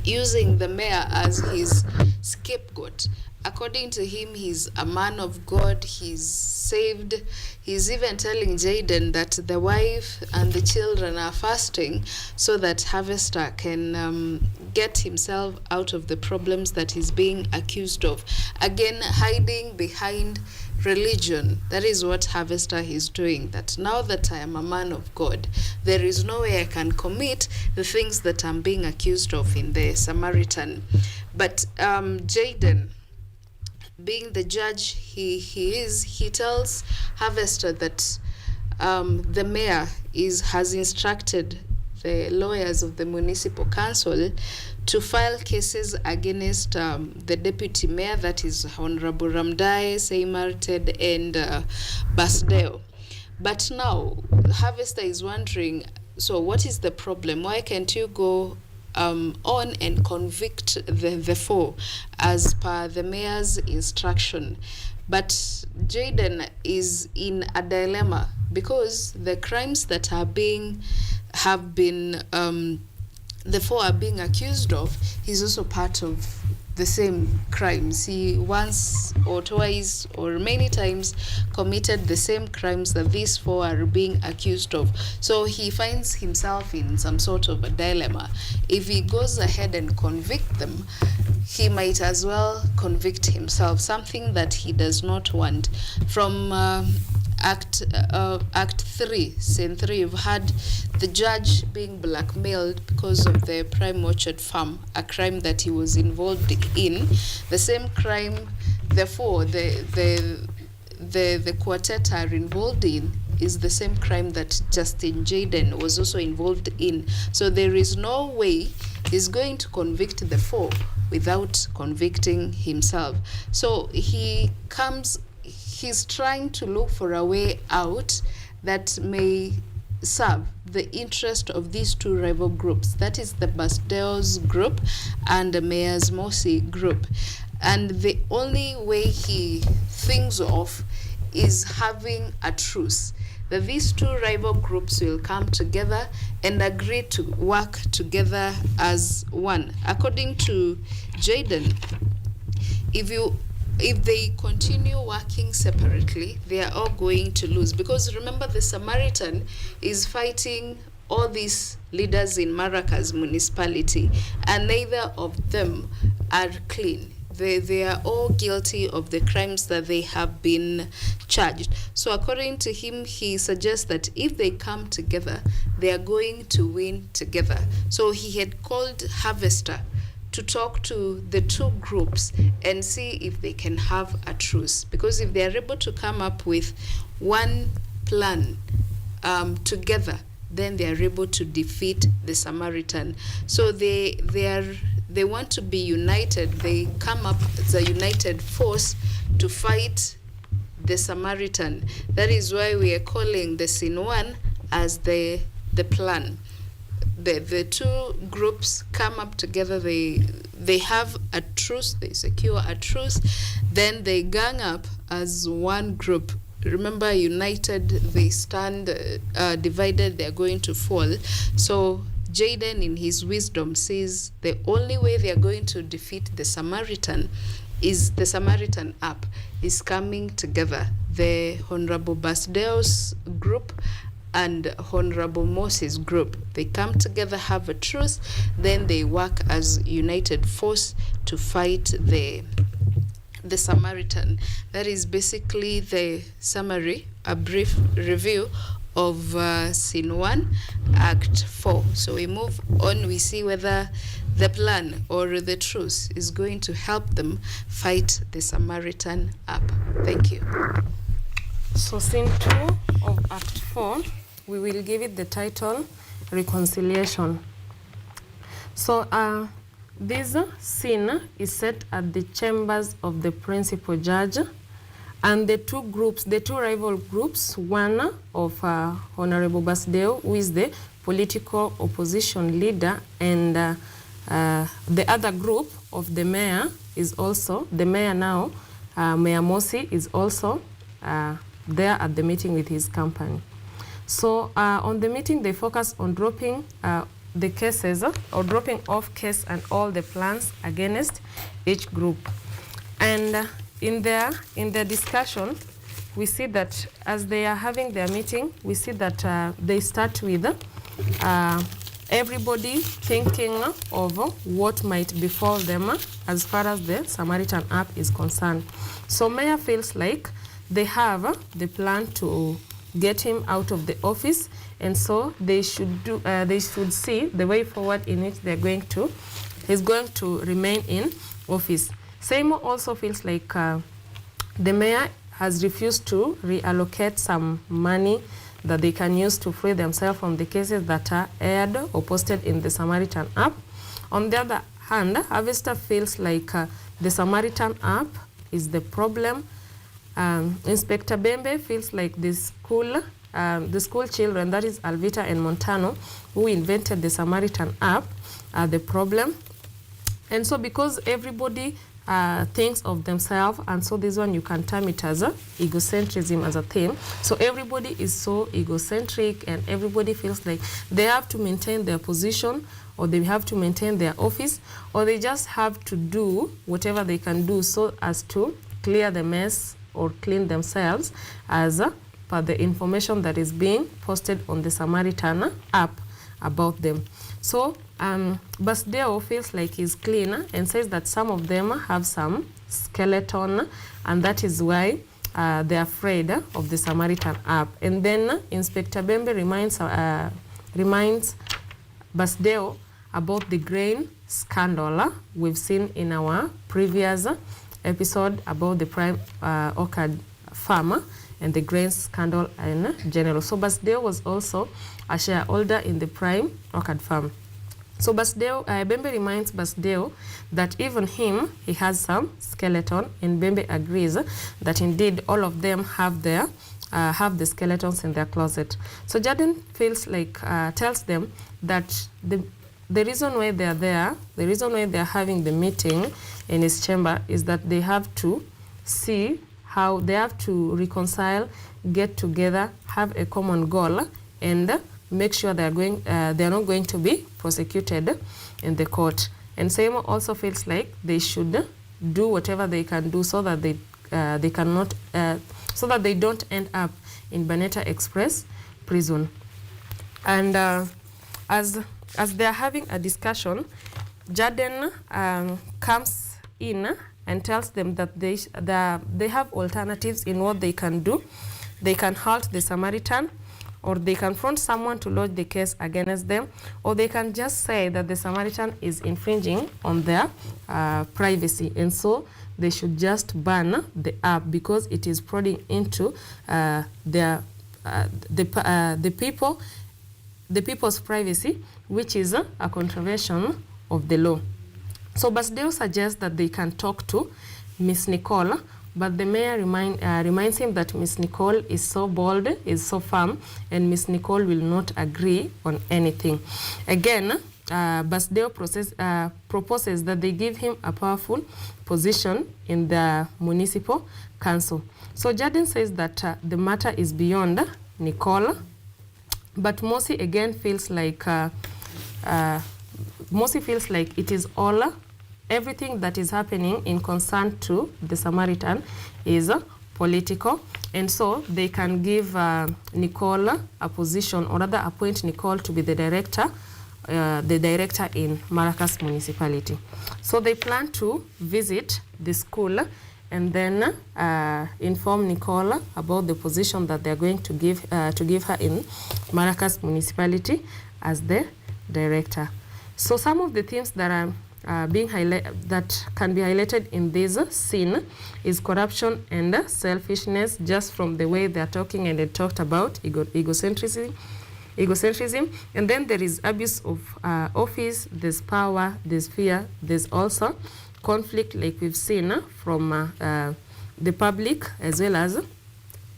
using the mayor as his scapegoat. According to him, he's a man of God, he's saved. He's even telling Jaden that the wife and the children are fasting so that Harvester can get himself out of the problems that he's being accused of. Again, hiding behind religion. That is what Harvester is doing. That now that I am a man of God, there is no way I can commit the things that I'm being accused of in the Samaritan. But Jaden, being the judge he tells Harvester that the mayor has instructed the lawyers of the municipal council to file cases against the deputy mayor, that is Honorable Ramdai, Samaritan, and Basdeo. But now, Harvester is wondering, so what is the problem? Why can't you go on and convict the four as per the mayor's instruction? But Jaden is in a dilemma because the crimes that have been the four are being accused of, he's also part of the same crimes. He once or twice or many times committed the same crimes that these four are being accused of. So he finds himself in some sort of a dilemma. If he goes ahead and convict them, he might as well convict himself, something that he does not want. From Act 3, Scene 3, you've had the judge being blackmailed because of the Prime Orchard Farm, a crime that he was involved in. The same crime, therefore, the quartet are involved in is the same crime that Justin Jaden was also involved in. So there is no way he's going to convict the four without convicting himself. So he's trying to look for a way out that may serve the interest of these two rival groups. That is the Basdeo's group and the Mayor's Mosi group. And the only way he thinks of is having a truce, that these two rival groups will come together and agree to work together as one. According to Jaden, if they continue working separately, they are all going to lose. Because remember, the Samaritan is fighting all these leaders in Maracas municipality, and neither of them are clean. They are all guilty of the crimes that they have been charged. So according to him, he suggests that if they come together, they are going to win together. So he had called Harvester to talk to the two groups and see if they can have a truce. Because if they are able to come up with one plan together, then they are able to defeat the Samaritan. So they want to be united. They come up as a united force to fight the Samaritan. That is why we are calling the Scene 1 as the plan. The two groups come up together, they have a truce, they secure a truce, then they gang up as one group. Remember, united they stand, divided they are going to fall. So Jaden, in his wisdom, says the only way they are going to defeat the Samaritan is the Samaritan app is coming together. The Honorable Basdeo's group and Honorable Moses group, they come together, have a truce, then they work as united force to fight the Samaritan. That is basically the summary, a brief review of Scene 1, Act 4. So we move on, we see whether the plan or the truce is going to help them fight the Samaritan up. Thank you. So Scene 2 of Act 4, we will give it the title, Reconciliation. So this scene is set at the chambers of the principal judge, and the two rival groups, one of Honorable Basdeo, who is the political opposition leader, and the other group of the mayor is also, the mayor now, Mayor Mosi, is also there at the meeting with his company. So on the meeting, they focus on dropping the cases or dropping off case and all the plans against each group. And in their discussion, we see that as they are having their meeting, we see that they start with everybody thinking of what might befall them as far as the Samaritan app is concerned. So Mayor feels like they have the plan to get him out of the office, and so they should see the way forward in which he's going to remain in office. Seymour also feels like the mayor has refused to reallocate some money that they can use to free themselves from the cases that are aired or posted in the Samaritan app. On the other hand, Harvester feels like the Samaritan app is the problem. Inspector Bembe feels like the school children, that is Alvita and Montano, who invented the Samaritan app, are the problem. And so because everybody thinks of themselves, and so this one you can term it as egocentrism as a theme. So everybody is so egocentric, and everybody feels like they have to maintain their position, or they have to maintain their office, or they just have to do whatever they can do so as to clear the mess or clean themselves as per the information that is being posted on the Samaritan app about them. So Basdeo feels like he's clean and says that some of them have some skeleton, and that is why they're afraid of the Samaritan app. And then Inspector Bembe reminds Basdeo about the grain scandal we've seen in our previous episode about the prime orchard farmer and the grain scandal in general. So Basdeo was also a shareholder in the prime orchard farm. So Bembe reminds Basdeo that even him, he has some skeleton, and Bembe agrees that indeed all of them have the skeletons in their closet. So Jaden feels like tells them that the reason why they are there, the reason why they are having the meeting in his chamber is that they have to see how they have to reconcile, get together, have a common goal, and make sure they are not going to be prosecuted in the court. And Seymour also feels like they should do whatever they can do so that so that they don't end up in Baneta Express prison. And as they are having a discussion, Jaden comes in and tells them that they have alternatives in what they can do. They can halt the Samaritan, or they can confront someone to lodge the case against them, or they can just say that the Samaritan is infringing on their privacy, and so they should just ban the app because it is prodding into the people's privacy, which is a contravention of the law. So Basdeo suggests that they can talk to Miss Nicole, but the mayor reminds him that Miss Nicole is so bold, is so firm, and Miss Nicole will not agree on anything. Again, Basdeo proposes that they give him a powerful position in the municipal council. So Jaden says that the matter is beyond Nicole, but Mosi again feels like it is all. Everything that is happening in concern to the Samaritan is political, and so they can give Nicole a position, or rather appoint Nicole to be the director in Maracas municipality. So they plan to visit the school and then inform Nicole about the position that they're going to give her in Maracas municipality as the director. So some of the themes that are that can be highlighted in this scene is corruption and selfishness, just from the way they are talking, and they talked about egocentrism, and then there is abuse of office, there's power, there's fear, there's also conflict, like we've seen from the public as well as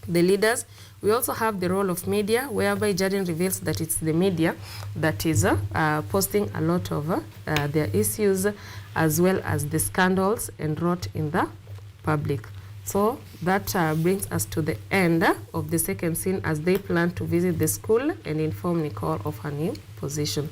the leaders. We also have the role of media, whereby Jaden reveals that it's the media that is posting a lot of their issues, as well as the scandals and rot in the public. So that brings us to the end of the second scene, as they plan to visit the school and inform Nicole of her new position.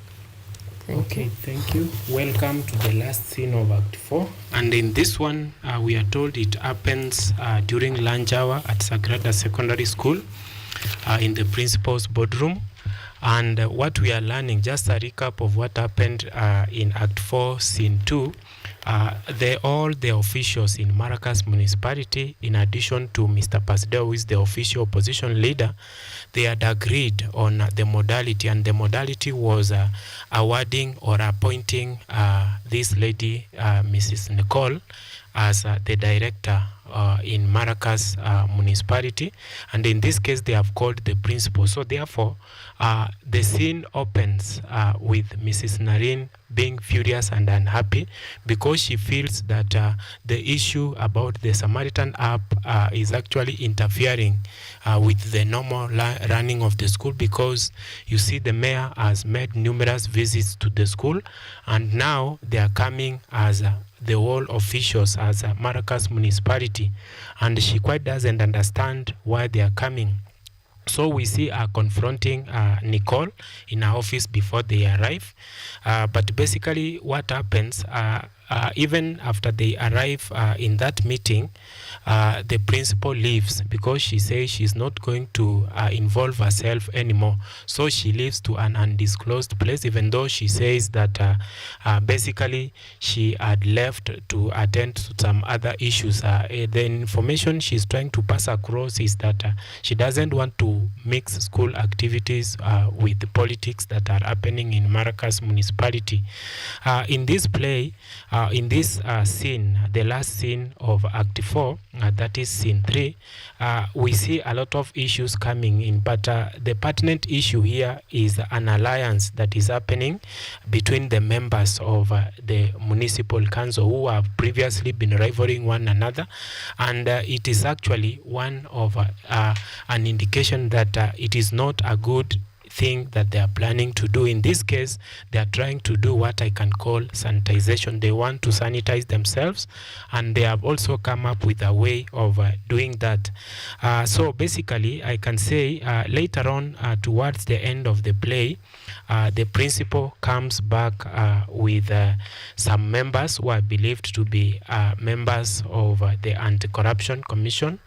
Thank you. Welcome to the last scene of Act 4. And in this one, we are told it happens during lunch hour at Sagrada Secondary School in the principal's boardroom. And what we are learning, just a recap of what happened in Act 4, Scene 2, all the officials in Maracas municipality, in addition to Mr. Pasdeo, who is the official opposition leader, they had agreed on the modality, and the modality was awarding or appointing this lady, Mrs. Nicole, as the director in Maracas municipality, and in this case they have called the principal. So therefore the scene opens with Mrs. Narine being furious and unhappy because she feels that the issue about the Samaritan app is actually interfering with the normal running of the school, because you see the mayor has made numerous visits to the school, and now they are coming as the whole officials as Maracas municipality, and she quite doesn't understand why they are coming. So we see her confronting Nicole in her office before they arrive. But basically what happens, even after they arrive in that meeting, the principal leaves because she says she's not going to involve herself anymore. So she leaves to an undisclosed place, even though she says that basically she had left to attend to some other issues. The information she's trying to pass across is that she doesn't want to mix school activities with the politics that are happening in Maracas municipality. In this play, in this scene, the last scene of Act 4, that is scene 3, we see a lot of issues coming in, but the pertinent issue here is an alliance that is happening between the members of the municipal council who have previously been rivaling one another, and it is actually one of an indication that it is not a good thing that they are planning to do. In this case, they are trying to do what I can call sanitization. They want to sanitize themselves, and they have also come up with a way of doing that. So basically, I can say later on, towards the end of the play, the principal comes back with some members who are believed to be members of the Anti-Corruption Commission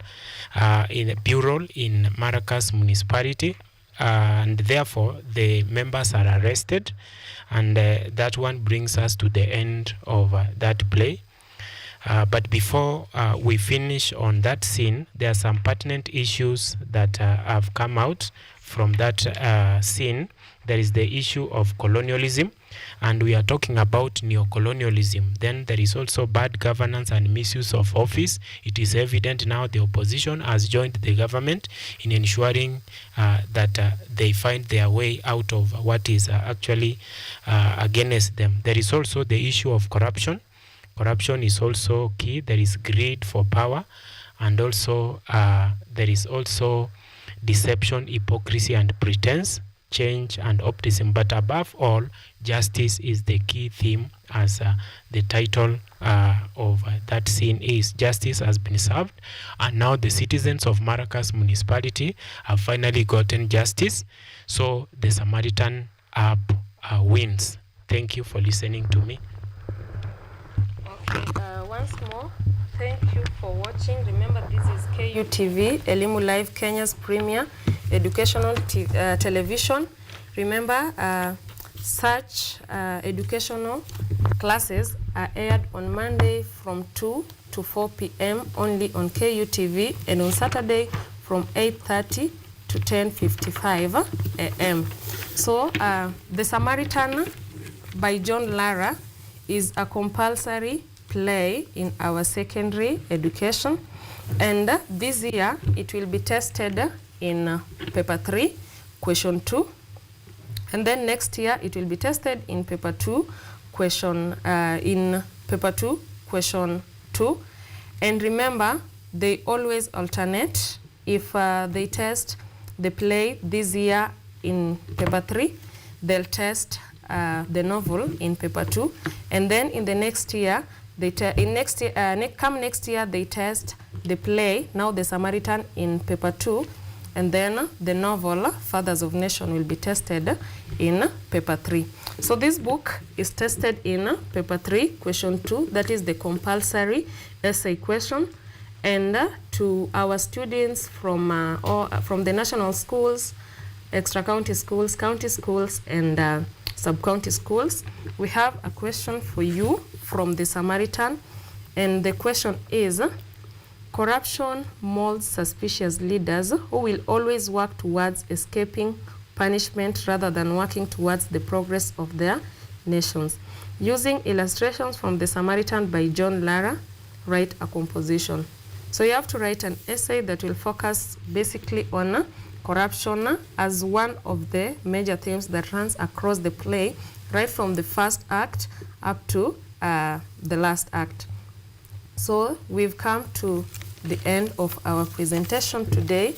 in a bureau in Maracas municipality. And therefore the members are arrested, and that one brings us to the end of that play. But before we finish on that scene, there are some pertinent issues that have come out from that scene. There is the issue of colonialism, and we are talking about neocolonialism. Then there is also bad governance and misuse of office. It is evident now the opposition has joined the government in ensuring that they find their way out of what is actually against them. There is also the issue of corruption. Corruption is also key. There is greed for power, and also there is also deception, hypocrisy, and pretense, change and optimism. But above all, justice is the key theme, as the title of that scene is. Justice has been served, and now the citizens of Maracas municipality have finally gotten justice. So the Samaritan app wins. Thank you for listening to me. Okay, once more, thank you for watching. Remember, this is KUTV, Elimu Live, Kenya's premier educational television. Remember, such educational classes are aired on Monday from 2 to 4 p.m. only on KUTV, and on Saturday from 8:30 to 10:55 a.m. So, The Samaritan by John Lara is a compulsory play in our secondary education, and this year it will be tested in paper 3 question 2, and then next year it will be tested in paper 2 question 2. And remember, they always alternate. If they test the play this year in paper 3, they'll test the novel in paper 2, and then in the next year they next year they test the play, now The Samaritan, in paper 2, and then the novel Fathers of Nation will be tested in paper 3. So this book is tested in paper 3 question 2, that is the compulsory essay question, and to our students from the national schools, extra county schools, county schools, and sub-county schools, we have a question for you from The Samaritan, and the question is, corruption molds suspicious leaders who will always work towards escaping punishment rather than working towards the progress of their nations. Using illustrations from The Samaritan by John Lara, write a composition. So you have to write an essay that will focus basically on corruption as one of the major themes that runs across the play, right from the first act up to the last act. So we've come to the end of our presentation today.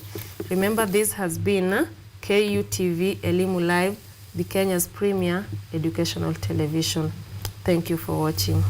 Remember, this has been KUTV Elimu Live, the Kenya's premier educational television. Thank you for watching.